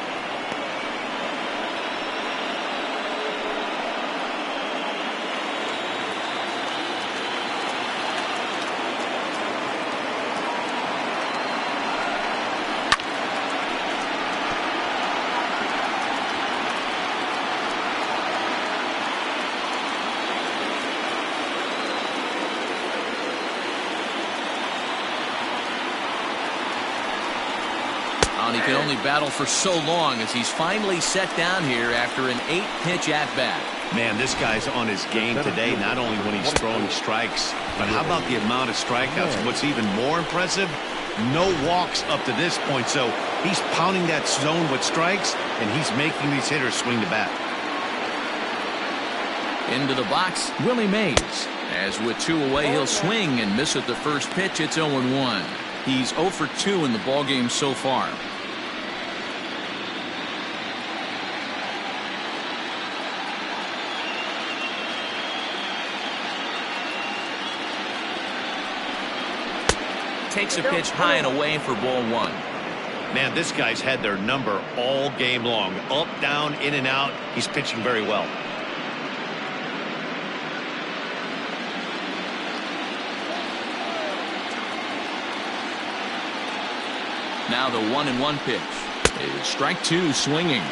He can only battle for so long as he's finally set down here after an 8-pitch at-bat. Man, this guy's on his game today, not only when he's throwing strikes, but how about the amount of strikeouts? What's even more impressive, no walks up to this point. So he's pounding that zone with strikes, and he's making these hitters swing the bat. Into the box, Willie Mays. As with 2 away, he'll swing and miss at the first pitch. It's 0-1. He's 0 for 2 in the ballgame so far. Takes a pitch high and away for ball 1. Man, this guy's had their number all game long. Up, down, in and out. He's pitching very well. Now the 1-1 pitch. It's strike 2 swinging.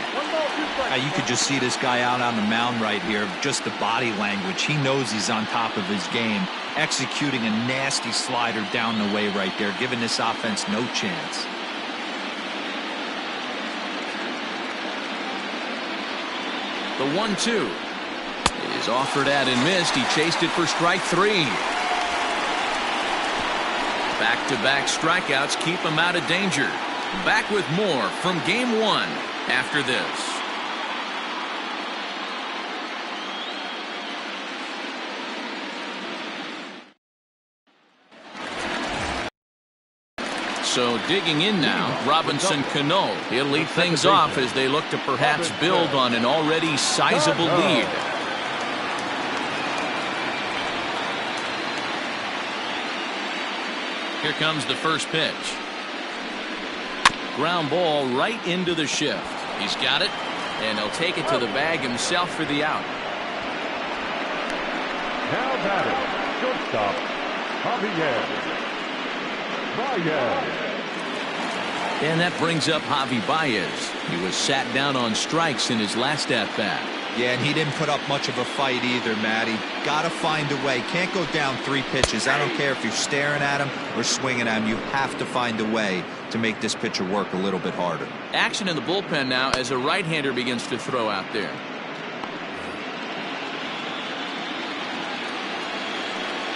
You could just see this guy out on the mound right here. Just the body language. He knows he's on top of his game. Executing a nasty slider down the way right there, giving this offense no chance. The 1-2 is offered at and missed. He chased it for strike 3. Back-to-back strikeouts keep him out of danger. Back with more from Game 1 after this. So digging in now, Robinson Cano. He'll lead things off as they look to perhaps build on an already sizable lead. Here comes the first pitch. Ground ball right into the shift. He's got it, and he'll take it to the bag himself for the out. Now batting, shortstop, Javier Baez. And that brings up Javi Baez. He was sat down on strikes in his last at-bat. Yeah, and he didn't put up much of a fight either, Matty. Got to find a way. Can't go down 3 pitches. I don't care if you're staring at him or swinging at him. You have to find a way to make this pitcher work a little bit harder. Action in the bullpen now as a right-hander begins to throw out there.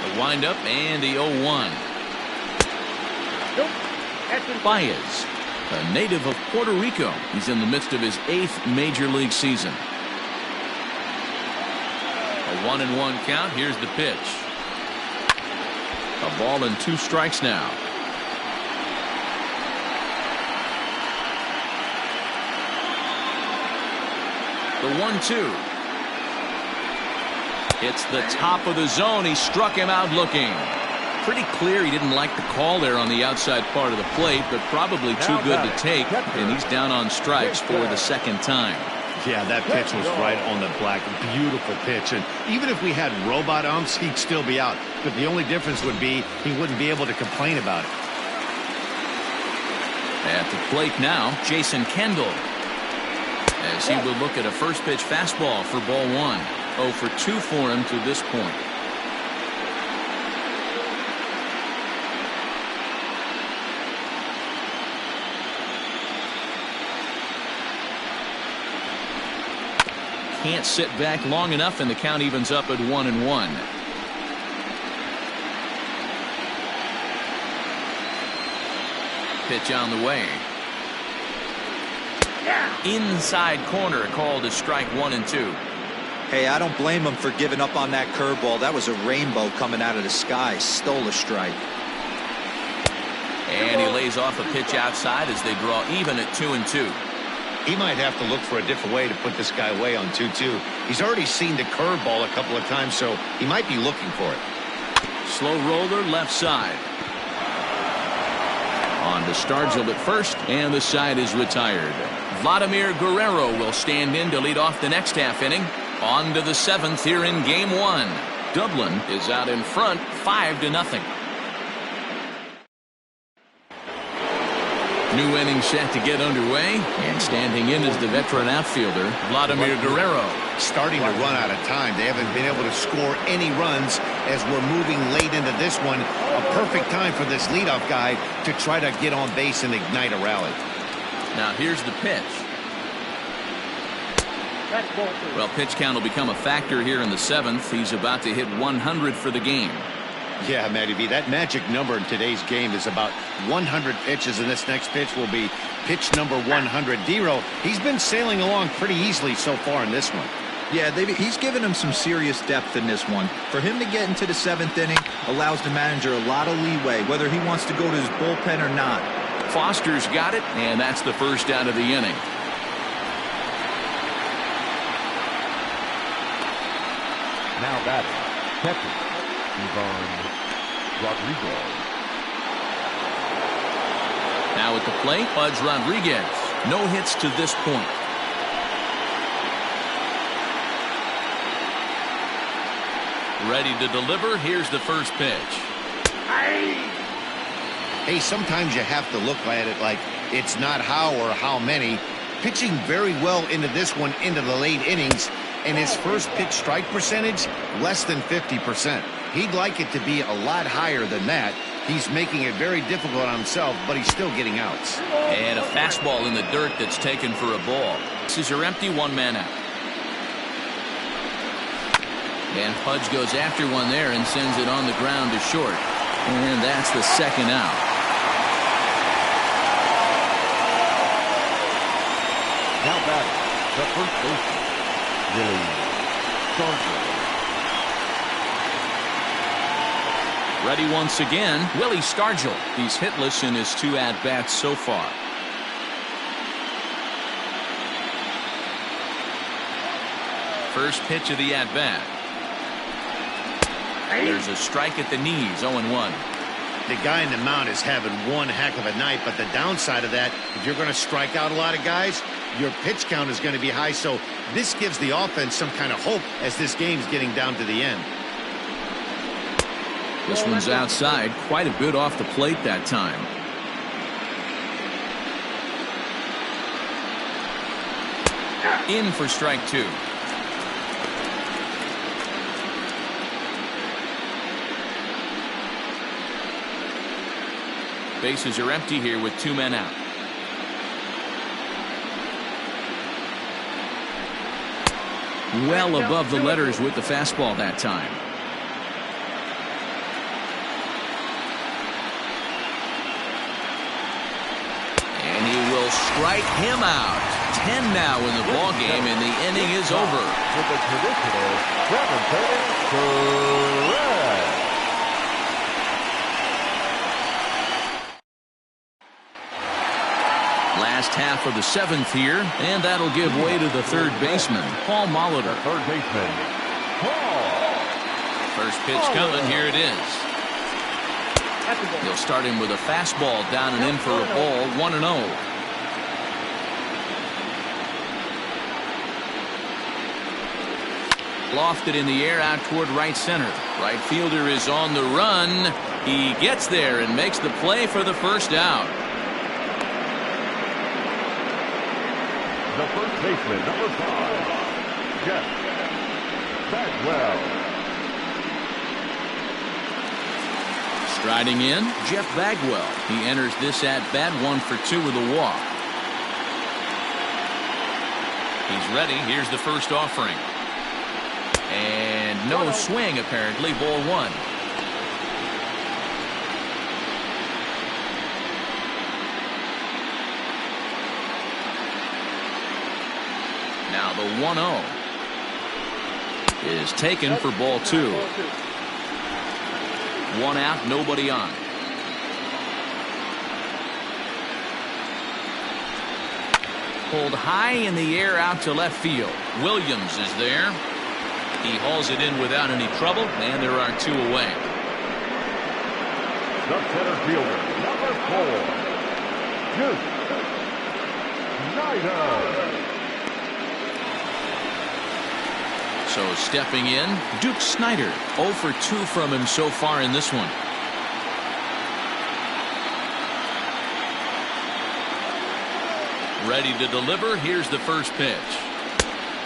The windup and the 0-1. Baez, a native of Puerto Rico. He's in the midst of his 8th major league season. A 1-1 count. Here's the pitch. A ball and 2 strikes now. The 1-2. It's the top of the zone. He struck him out looking. Pretty clear he didn't like the call there on the outside part of the plate, but probably too good to take, and he's down on strikes for the second time. Yeah, that pitch was right on the black. Beautiful pitch. And even if we had robot umps, he'd still be out. But the only difference would be he wouldn't be able to complain about it. At the plate now, Jason Kendall. As he will look at a first pitch fastball for ball 1. 0 for 2 for him to this point. Can't sit back long enough, and the count evens up at 1-1. pitch on the way. Inside corner, called as strike 1 and 2. Hey, I don't blame him for giving up on that curveball. That was a rainbow coming out of the sky. Stole a strike. And he lays off a pitch outside as they draw even at 2 and 2. He might have to look for a different way to put this guy away on 2-2. He's already seen the curveball a couple of times, so he might be looking for it. Slow roller left side. On to Stargell at first, and the side is retired. Vladimir Guerrero will stand in to lead off the next half inning. On to the 7th here in Game 1. Dublin is out in front, 5-0. New inning set to get underway, and standing in is the veteran outfielder, Vladimir Guerrero. Starting to run out of time. They haven't been able to score any runs as we're moving late into this one. A perfect time for this leadoff guy to try to get on base and ignite a rally. Now here's the pitch. Well, pitch count will become a factor here in the 7th. He's about to hit 100 for the game. Yeah, Matty B, that magic number in today's game is about 100 pitches, and this next pitch will be pitch number 100. D-Row, he's been sailing along pretty easily so far in this one. Yeah, he's given him some serious depth in this one. For him to get into the 7th inning allows the manager a lot of leeway, whether he wants to go to his bullpen or not. Foster's got it, and that's the first out of the inning. Now batting, catcher, Rodriguez. Now at the plate, Pudge Rodriguez. No hits to this point. Ready to deliver. Here's the first pitch. Hey, sometimes you have to look at it like it's not how or how many. Pitching very well into this one into the late innings, and his first pitch strike percentage less than 50%. He'd like it to be a lot higher than that. He's making it very difficult on himself, but he's still getting outs. And a fastball in the dirt that's taken for a ball. Bases are empty, 1 man out. And Pudge goes after one there and sends it on the ground to short. And that's the second out. Now batting, the first baseman, Willie Stargell. Ready once again, Willie Stargell. He's hitless in his 2 at-bats so far. First pitch of the at-bat. There's a strike at the knees, 0-1. The guy in the mound is having one heck of a night, but the downside of that, if you're going to strike out a lot of guys, your pitch count is going to be high, so this gives the offense some kind of hope as this game's getting down to the end. This one's outside, quite a bit off the plate that time. In for strike 2. Bases are empty here with 2 men out. Well above the letters with the fastball that time. And he will strike him out. 10 now in the ball game, and the inning is over. With the traditional 7-30 correct. Last half of the 7th here, and that'll give way to the third baseman, Paul Molitor. Third baseman, Paul. First pitch coming, here it is. He'll start him with a fastball down and in for a ball, 1-0. Lofted in the air out toward right center. Right fielder is on the run. He gets there and makes the play for the first out. The first baseman, number 5, Jeff Bagwell. Striding in, Jeff Bagwell. He enters this at-bat 1 for 2 with a walk. He's ready. Here's the first offering. And no swing, apparently. Ball 1. The 1-0 is taken for ball 2. 1 out, nobody on. Pulled high in the air out to left field. Williams is there. He hauls it in without any trouble, and there are 2 away. The center fielder, number 4, Snyder. So stepping in, Duke Snyder. 0 for 2 from him so far in this one. Ready to deliver. Here's the first pitch.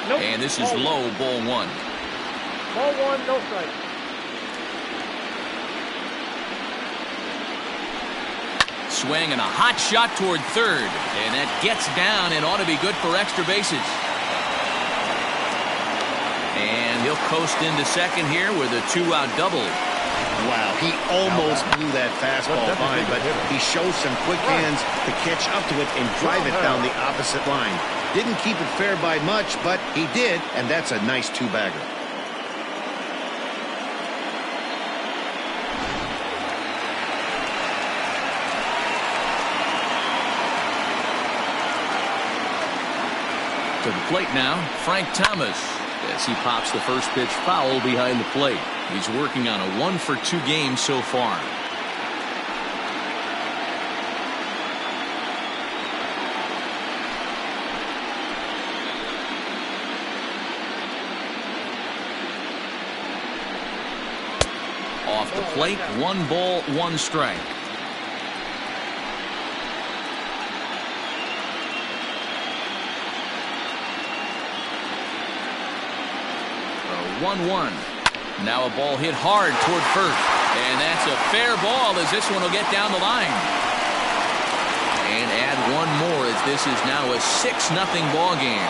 Nope. And this is low, ball 1. Ball 1, no strike. Swing and a hot shot toward third. And that gets down and ought to be good for extra bases. And he'll coast into second here with a 2-out double. Wow, he almost blew that fastball by, but he shows some quick hands to catch up to it and drive it down the opposite line. Didn't keep it fair by much, but he did, and that's a nice 2-bagger. To the plate now, Frank Thomas, as he pops the first pitch foul behind the plate. He's working on a 1 for 2 game so far. Off the plate, 1 ball, 1 strike. A 1-1. Now a ball hit hard toward first. And that's a fair ball as this one will get down the line. And add 1 more as this is now a 6-0 ball game.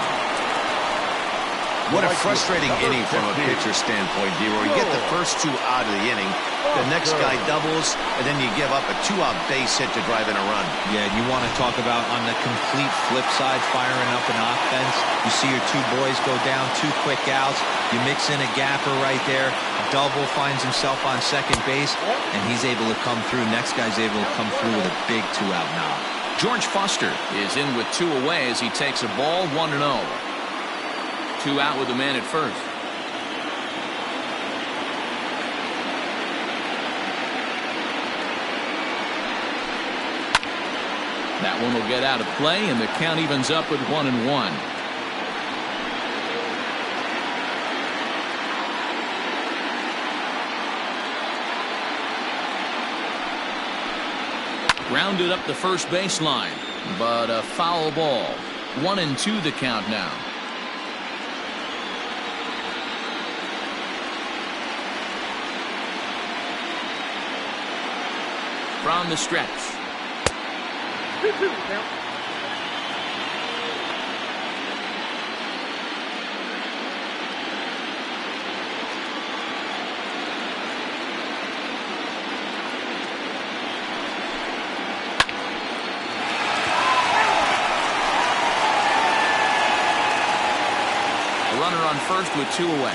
What a frustrating inning from a pitcher standpoint, D-Roy. You get the first 2 out of the inning. The next guy doubles, and then you give up a 2-out base hit to drive in a run. Yeah, you want to talk about on the complete flip side, firing up an offense. You see your 2 boys go down, 2 quick outs. You mix in a gapper right there. Double finds himself on second base, and he's able to come through. Next guy's able to come through with a big 2-out knock. George Foster is in with 2 away as he takes a ball, 1-0. 2 out with the man at first. That one will get out of play, and the count evens up with 1-1. Rounded up the first baseline, but a foul ball. 1-2 the count now. From the stretch. 2-2 count. Runner on first with 2 away.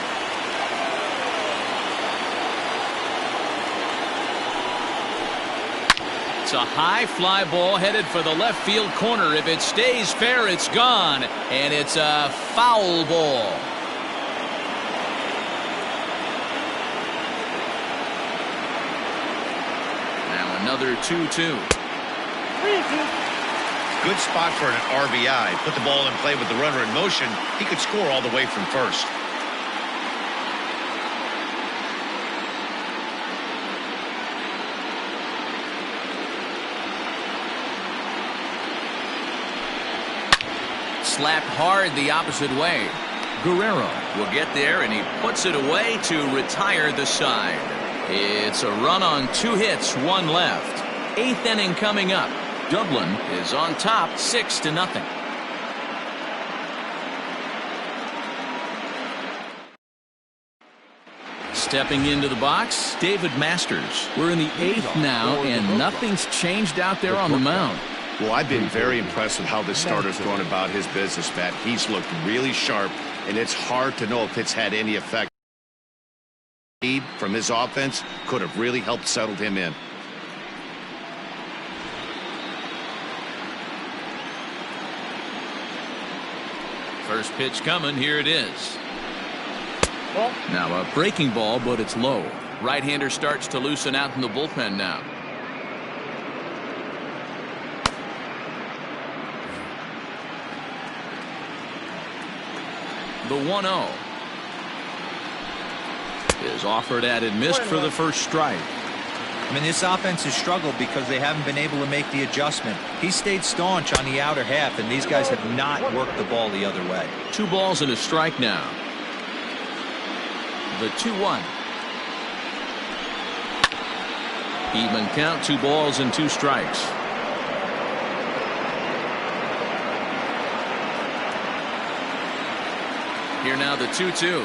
It's a high fly ball headed for the left field corner. If it stays fair, it's gone, and it's a foul ball. Now another 2-2. 3-2. Good spot for an RBI. Put the ball in play with the runner in motion. He could score all the way from first. Slapped hard the opposite way. Guerrero will get there, and he puts it away to retire the side. It's a run on 2 hits, 1 left. 8th inning coming up. Dublin is on top 6-0. Stepping into the box, David Masters. We're in the 8th now, and nothing's changed out there on the mound. Well, I've been very impressed with how this starter's gone about his business, Matt. He's looked really sharp, and it's hard to know if it's had any effect. From his offense could have really helped settle him in. First pitch coming. Here it is. Now a breaking ball, but it's low. Right-hander starts to loosen out in the bullpen now. The 1-0 is offered at and missed for the first strike. I mean, this offense has struggled because they haven't been able to make the adjustment. He stayed staunch on the outer half, and these guys have not worked the ball the other way. 2 balls and a strike now. The 2-1. Even count, 2 balls and 2 strikes. Here now the 2-2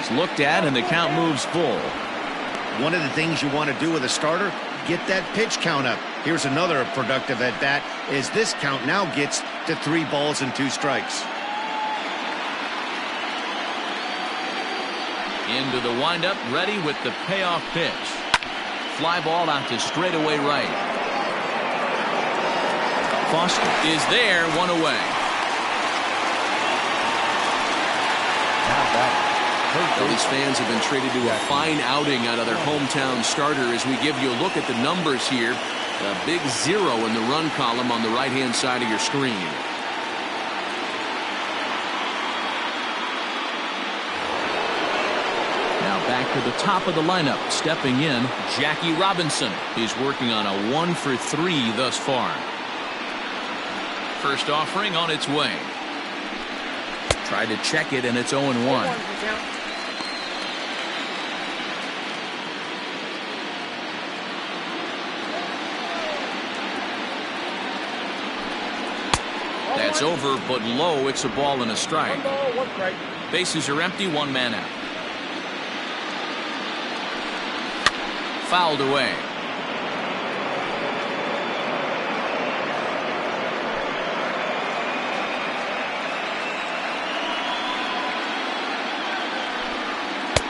is looked at, and the count moves full. One of the things you want to do with a starter, get that pitch count up. Here's another productive at bat, as this count now gets to 3 balls and 2 strikes. Into the windup, ready with the payoff pitch. Fly ball out to straightaway right. Foster is there, 1 away. Phillies fans have been treated to a fine outing out of their hometown starter as we give you a look at the numbers here. A big 0 in the run column on the right-hand side of your screen. Now back to the top of the lineup. Stepping in, Jackie Robinson. He's working on a 1 for 3 thus far. First offering on its way. Tried to check it, and it's 0-1. That's over, but low. It's a ball and a strike. Bases are empty, 1 man out. Fouled away.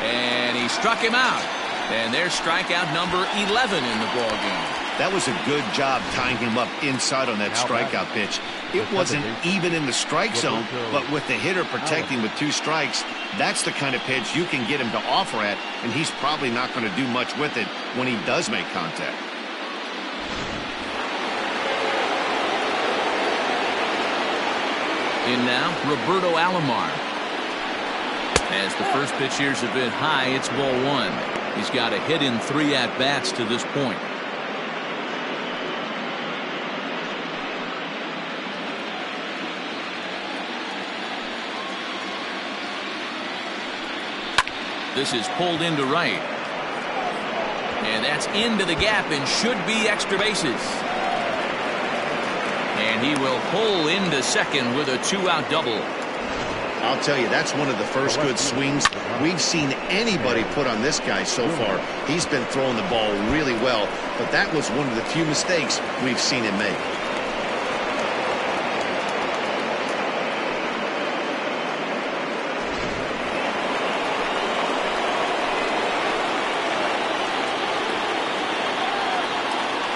And he struck him out. And there's strikeout number 11 in the ball game. That was a good job tying him up inside on that strikeout pitch. It wasn't even in the strike zone, but with the hitter protecting with 2 strikes, that's the kind of pitch you can get him to offer at, and he's probably not going to do much with it when he does make contact. In now, Roberto Alomar. As the first pitch here's a bit high, it's ball 1. He's got a hit in 3 at-bats to this point. This is pulled into right. And that's into the gap and should be extra bases. And he will pull into second with a 2-out double. I'll tell you, that's one of the first good swings we've seen anybody put on this guy so far. He's been throwing the ball really well, but that was one of the few mistakes we've seen him make.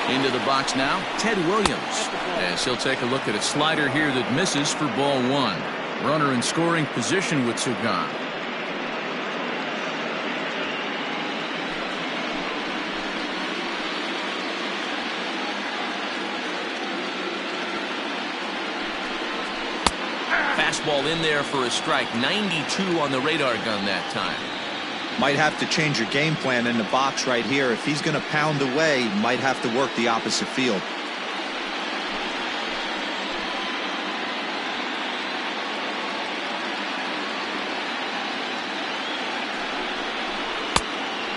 Into the box now, Ted Williams. As he'll take a look at a slider here that misses for ball 1. Runner in scoring position with Sugan. Fastball in there for a strike. 92 on the radar gun that time. Might have to change your game plan in the box right here. If he's going to pound away, might have to work the opposite field.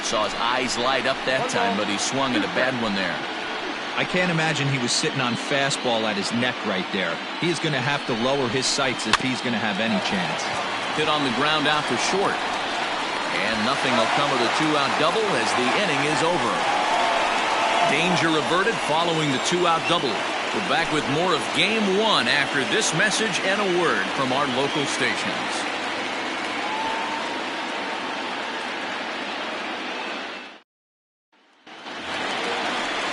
Saw his eyes light up that time, but he swung at a bad one there. I can't imagine he was sitting on fastball at his neck right there. He is going to have to lower his sights if he's going to have any chance. Hit on the ground out to short. And nothing will come of the 2-out double as the inning is over. danger averted following the 2-out double. We're back with more of Game 1 after this message and a word from our local stations.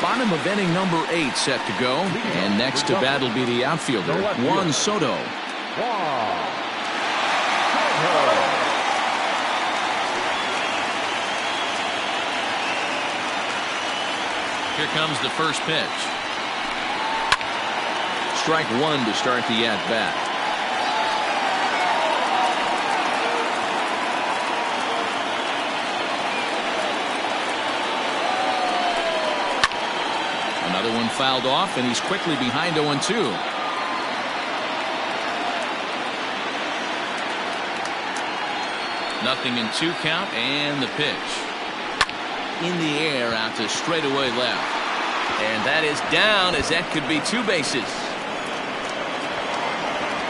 Bottom of inning number 8 set to go. And next to bat will be the outfielder, Juan Soto. Here comes the first pitch. Strike 1 to start the at-bat. Another one fouled off, and he's quickly behind 0-2. Nothing in 2 count, and the pitch. In the air out to straightaway left. And that is down, as that could be 2 bases.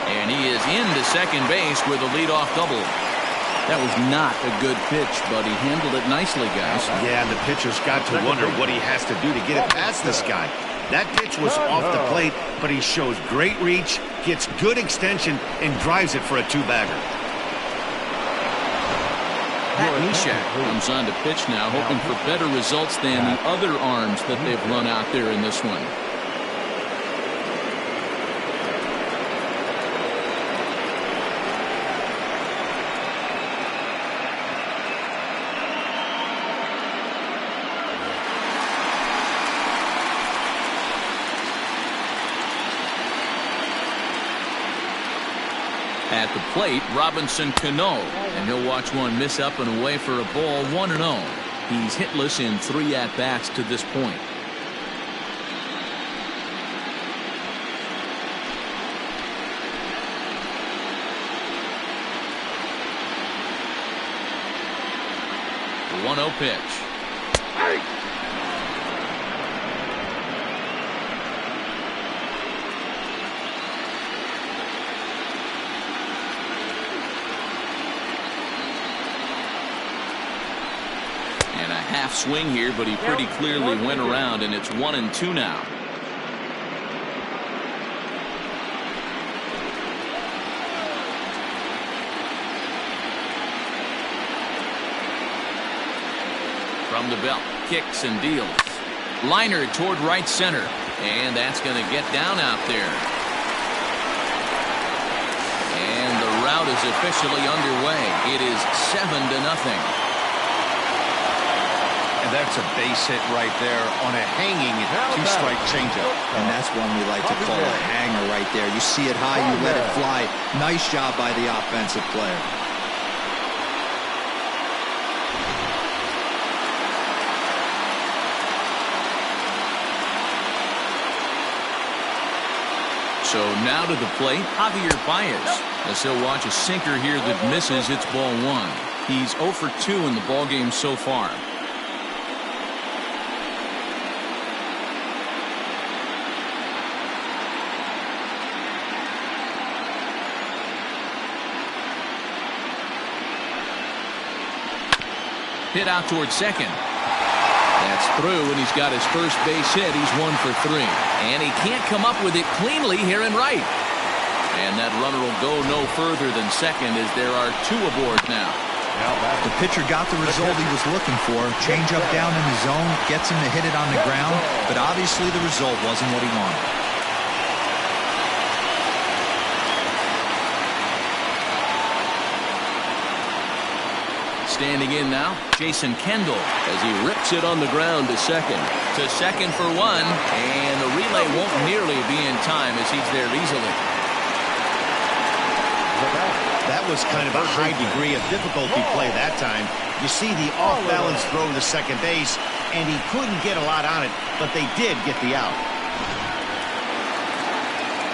And he is into second base with a leadoff double. That was not a good pitch, but he handled it nicely, guys. Yeah, and the pitcher's got to wonder what he has to do to get it past this guy. That pitch was off the plate, but he shows great reach, gets good extension, and drives it for a 2-bagger. Pat Neshek comes on to pitch now, hoping for better results than the other arms that they've run out there in this one. At the plate, Robinson Cano, and he'll watch one miss up and away for a ball, 1-0. He's hitless in 3 at-bats to this point. The 1-0 pitch. Half swing here, but he pretty clearly went around, and it's 1-2 now. From the belt, kicks and deals. Liner toward right center, and that's going to get down out there. And the route is officially underway. It is 7-0. That's a base hit right there on a hanging 2-strike changeup. And that's one we like to call a hanger right there. You see it high, you let it fly. Nice job by the offensive player. So now to the plate, Javier Baez, as he'll watch a sinker here that misses. It's ball 1. He's 0 for 2 in the ballgame so far. Hit out towards second. That's through, and he's got his first base hit. He's 1 for 3. And he can't come up with it cleanly here in right. And that runner will go no further than second, as there are 2 aboard now. The pitcher got the result he was looking for. Change up down in the zone, gets him to hit it on the ground, but obviously the result wasn't what he wanted. Standing in now, Jason Kendall, as he rips it on the ground to second. To second for 1, and the relay won't nearly be in time as he's there easily. That was kind of a high degree of difficulty play that time. You see the off-balance throw to second base, and he couldn't get a lot on it, but they did get the out.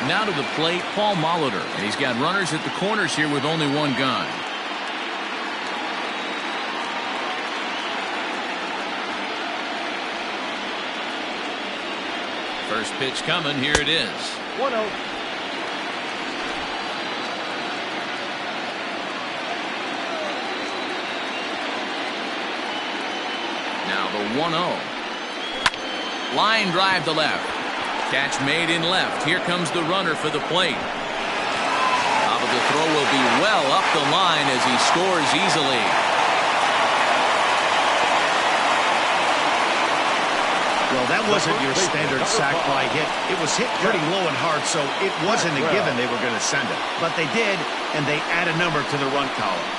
Now to the plate, Paul Molitor, and he's got runners at the corners here with only 1 gun. First pitch coming. Here it is. 1-0. Now the 1-0. Line drive to left. Catch made in left. Here comes the runner for the plate. But the throw will be well up the line as he scores easily. Well, that wasn't your standard sac fly hit. It was hit pretty low and hard, so it wasn't a given they were going to send it. But they did, and they add a number to the run column.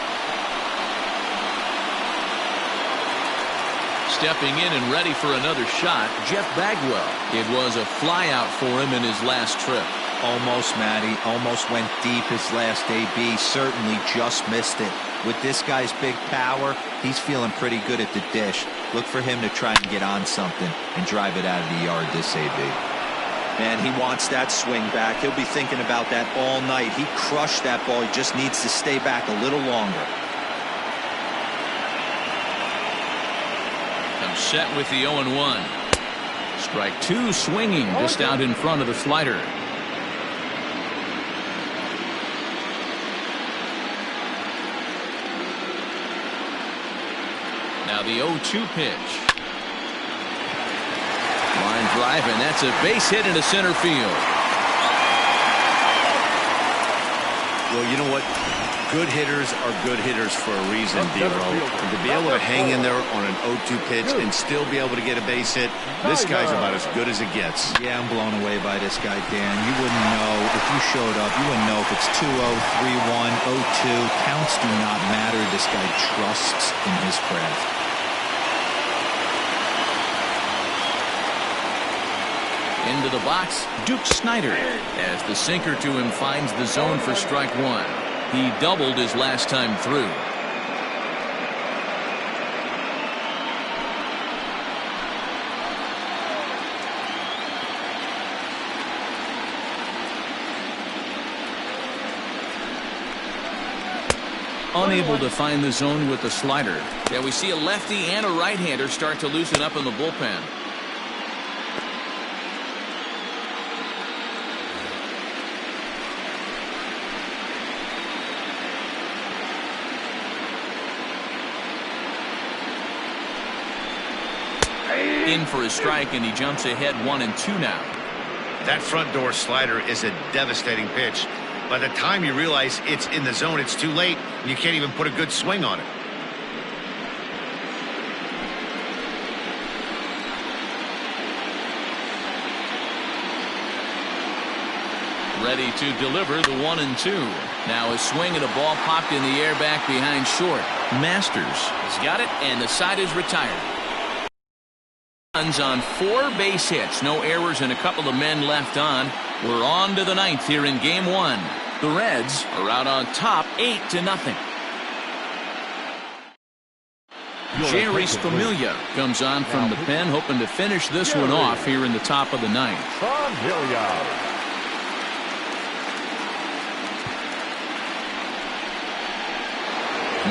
Stepping in and ready for another shot, Jeff Bagwell. It was a flyout for him in his last trip. Almost, Matty. Almost went deep his last AB. Certainly just missed it. With this guy's big power, he's feeling pretty good at the dish. Look for him to try and get on something and drive it out of the yard this AB. Man, he wants that swing back. He'll be thinking about that all night. He crushed that ball. He just needs to stay back a little longer. Comes set with the 0-1. Strike two, swinging just out in front of the slider. Now the 0-2 pitch. Line drive, and that's a base hit into center field. Well, you know what? Good hitters are good hitters for a reason, D-Row. And to be able to hang in there on an 0-2 pitch and still be able to get a base hit, this guy's about as good as it gets. Yeah, I'm blown away by this guy, Dan. You wouldn't know if you showed up. You wouldn't know if it's 2-0, 3-1, 0-2. Counts do not matter. This guy trusts in his craft. Into the box, Duke Snider, as the sinker to him finds the zone for strike one. He doubled his last time through. Unable to find the zone with the slider. Yeah, we see a lefty and a right-hander start to loosen up in the bullpen. In for a strike, and he jumps ahead 1-2 now. That front door slider is a devastating pitch. By the time you realize it's in the zone, it's too late, and you can't even put a good swing on it. Ready to deliver the 1-2. Now a swing and a ball popped in the air back behind short. Masters has got it, and the side is retired. On 4 base hits, no errors, and a couple of men left on. We're on to the 9th here in game 1. The Reds are out on top 8-0. Jerry Familia comes on from the pen, hoping to finish this one off here in the top of the 9th. Familia.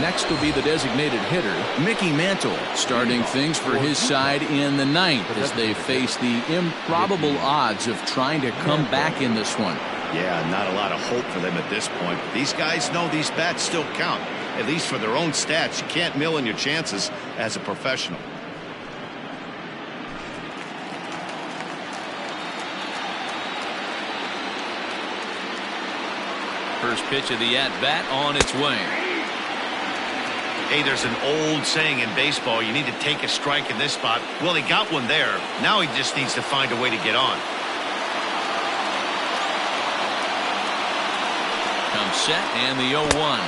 Next will be the designated hitter, Mickey Mantle, starting things for his side in the 9th as they face the improbable odds of trying to come back in this one. Yeah, not a lot of hope for them at this point. These guys know these bats still count, at least for their own stats. You can't mill in your chances as a professional. First pitch of the at-bat on its way. Hey, there's an old saying in baseball, you need to take a strike in this spot. Well, he got one there. Now he just needs to find a way to get on. Comes set, and the 0-1.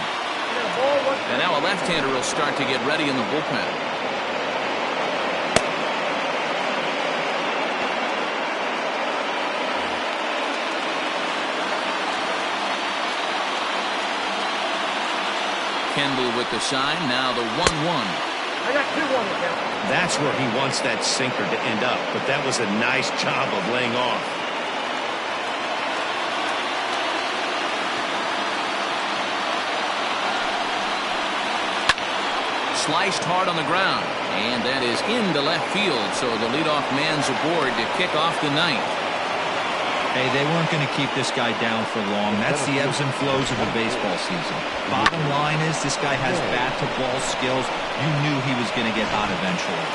And now a left-hander will start to get ready in the bullpen. Kendall with the sign. Now the 1-1. I got 2-1 account. That's where he wants that sinker to end up, but that was a nice job of laying off. Sliced hard on the ground, and that is into left field, so the leadoff man's aboard to kick off the 9th. Hey, they weren't going to keep this guy down for long. That's the ebbs and flows of a baseball season. Bottom line is this guy has bat-to-ball skills. You knew he was going to get hot eventually.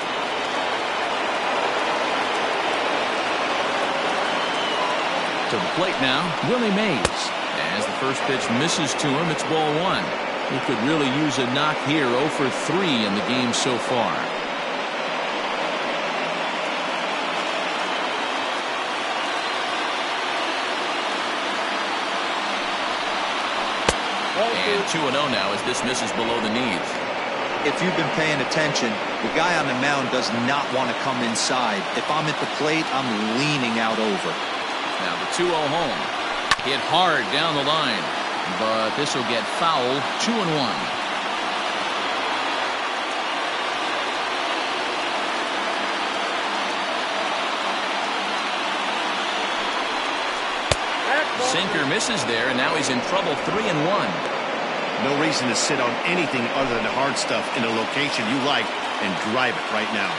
To the plate now, Willie Mays. As the first pitch misses to him, it's ball one. He could really use a knock here. 0 for 3 in the game so far. And 2-0 now as this misses below the knees. If you've been paying attention, the guy on the mound does not want to come inside. If I'm at the plate, I'm leaning out over. Now the 2-0 home. Hit hard down the line. But this will get fouled. 2-1. Sinker misses there, and now he's in trouble. 3-1. No reason to sit on anything other than hard stuff in a location you like and drive it right now.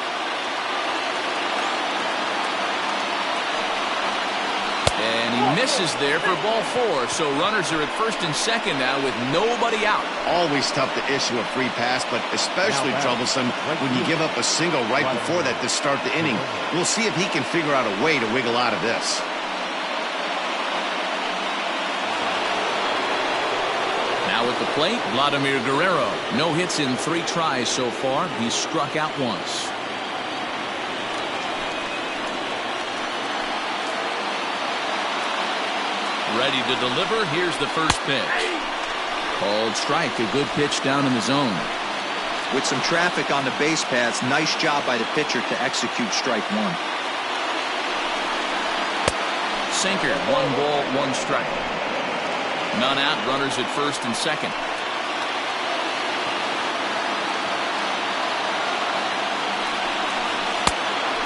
And he misses there for ball 4. So runners are at first and second now with nobody out. Always tough to issue a free pass, but especially troublesome when you give up a single right before that to start the inning. We'll see if he can figure out a way to wiggle out of this. Now at the plate, Vladimir Guerrero. No hits in 3 tries so far. He's struck out once. Ready to deliver. Here's the first pitch. Called strike. A good pitch down in the zone. With some traffic on the base paths, nice job by the pitcher to execute strike one. Sinker. 1 ball, 1 strike. None out. Runners at first and second.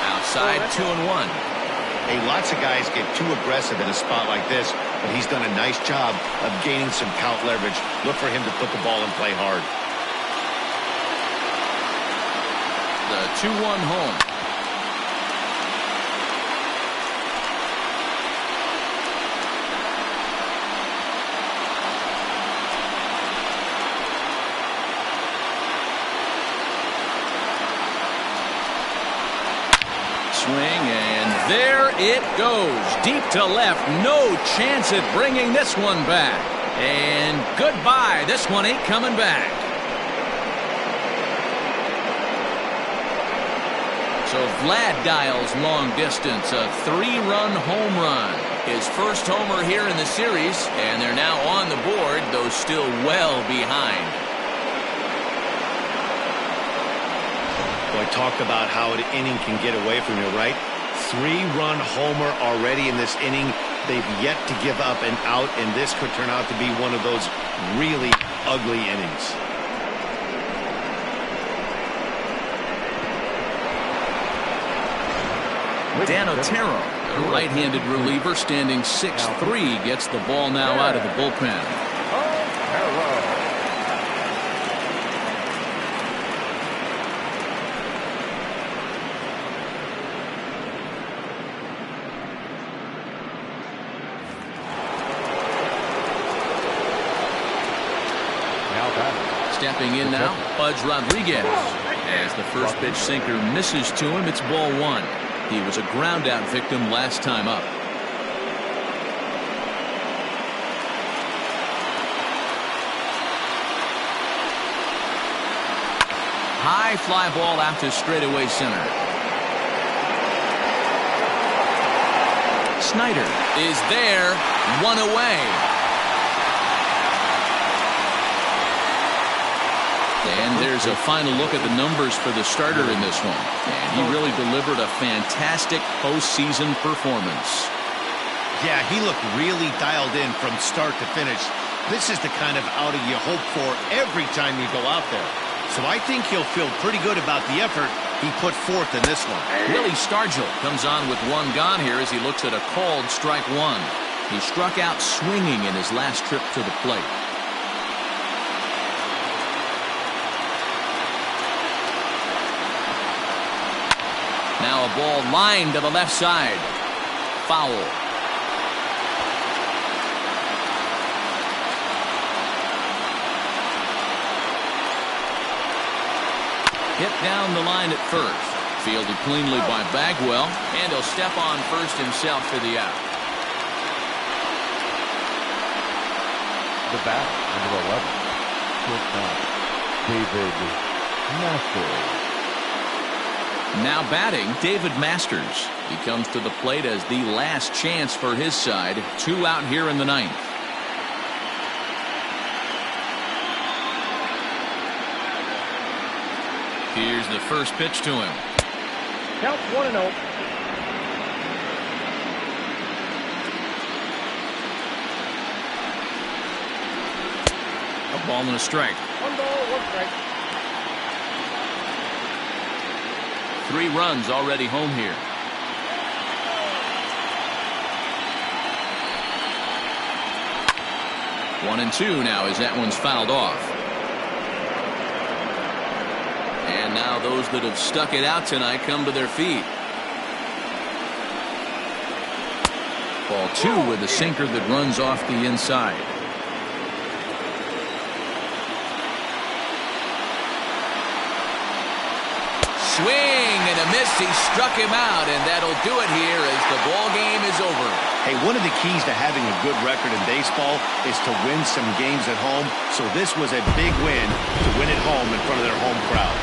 Outside. 2-1. Hey, lots of guys get too aggressive in a spot like this, but he's done a nice job of gaining some count leverage. Look for him to put the ball in play hard. The 2-1 home. Swing, and there it goes. Deep to left. No chance at bringing this one back. And goodbye. This one ain't coming back. So Vlad dials long distance. A 3-run home run. His first homer here in the series. And they're now on the board, though still well behind. Boy, talk about how an inning can get away from you, right? 3-run homer already in this inning. They've yet to give up an out, and this could turn out to be one of those really ugly innings. Dan Otero, the right-handed reliever, standing 6'3", gets the ball now out of the bullpen. Stepping in now, Pudge Rodriguez. As the first pitch sinker misses to him, it's ball 1. He was a ground-out victim last time up. High fly ball out to straightaway center. Snyder is there, 1 away. And there's a final look at the numbers for the starter in this one. And he really delivered a fantastic postseason performance. Yeah, he looked really dialed in from start to finish. This is the kind of outing you hope for every time you go out there. So I think he'll feel pretty good about the effort he put forth in this one. Willie Stargell comes on with 1 gone here as he looks at a called strike 1. He struck out swinging in his last trip to the plate. Now a ball lined to the left side. Foul. Hit down the line at first. Fielded cleanly by Bagwell. And he'll step on first himself for the out. The batter, number 11, shortstop, David Masters. Now batting, David Masters. He comes to the plate as the last chance for his side. 2 out here in the 9th. Here's the first pitch to him. Counts 1-0. A ball and a strike. 1 ball, 1 strike. 3 runs already home here. One and 2 now as that one's fouled off. And now those that have stuck it out tonight come to their feet. Ball 2 with a sinker that runs off the inside. Swing and a miss. He struck him out, and that'll do it here as the ball game is over. Hey, one of the keys to having a good record in baseball is to win some games at home. So this was a big win to win at home in front of their home crowd.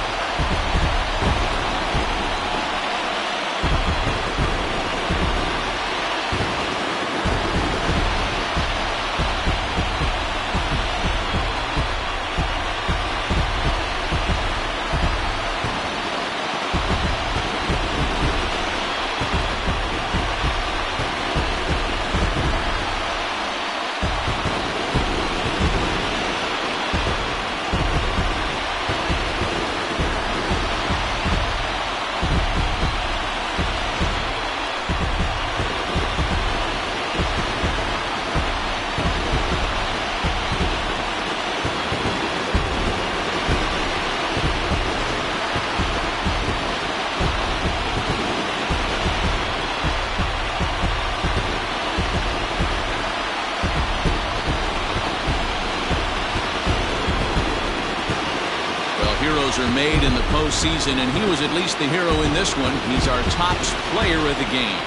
Heroes are made in the postseason, and he was at least the hero in this one. He's our top player of the game.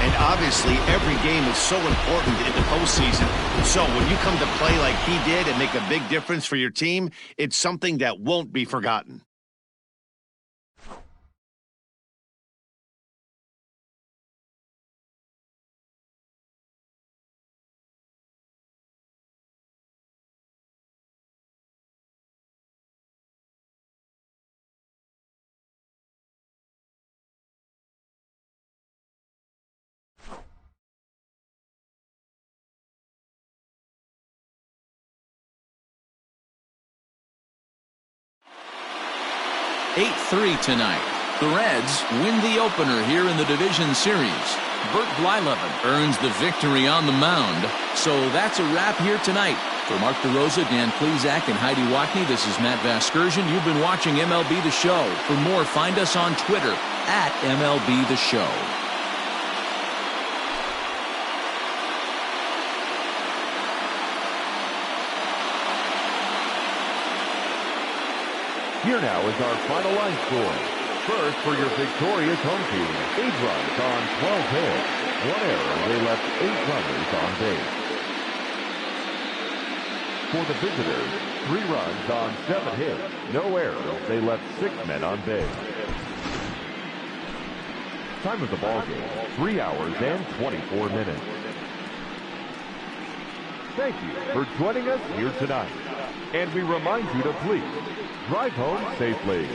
And obviously, every game is so important in the postseason. So when you come to play like he did and make a big difference for your team, it's something that won't be forgotten. (8-3) tonight. The Reds win the opener here in the division series. Bert Blyleven earns the victory on the mound. So that's a wrap here tonight. For Mark DeRosa, Dan Plesac, and Heidi Watney, this is Matt Vasgersian. You've been watching MLB The Show. For more, find us on Twitter at MLB The Show. Here now is our final line score. First, for your victorious home team, 8 runs on 12 hits. 1 error, they left 8 runners on base. For the visitors, 3 runs on 7 hits. No errors, they left 6 men on base. Time of the ball game, 3 hours and 24 minutes. Thank you for joining us here tonight. And we remind you to please drive home safely.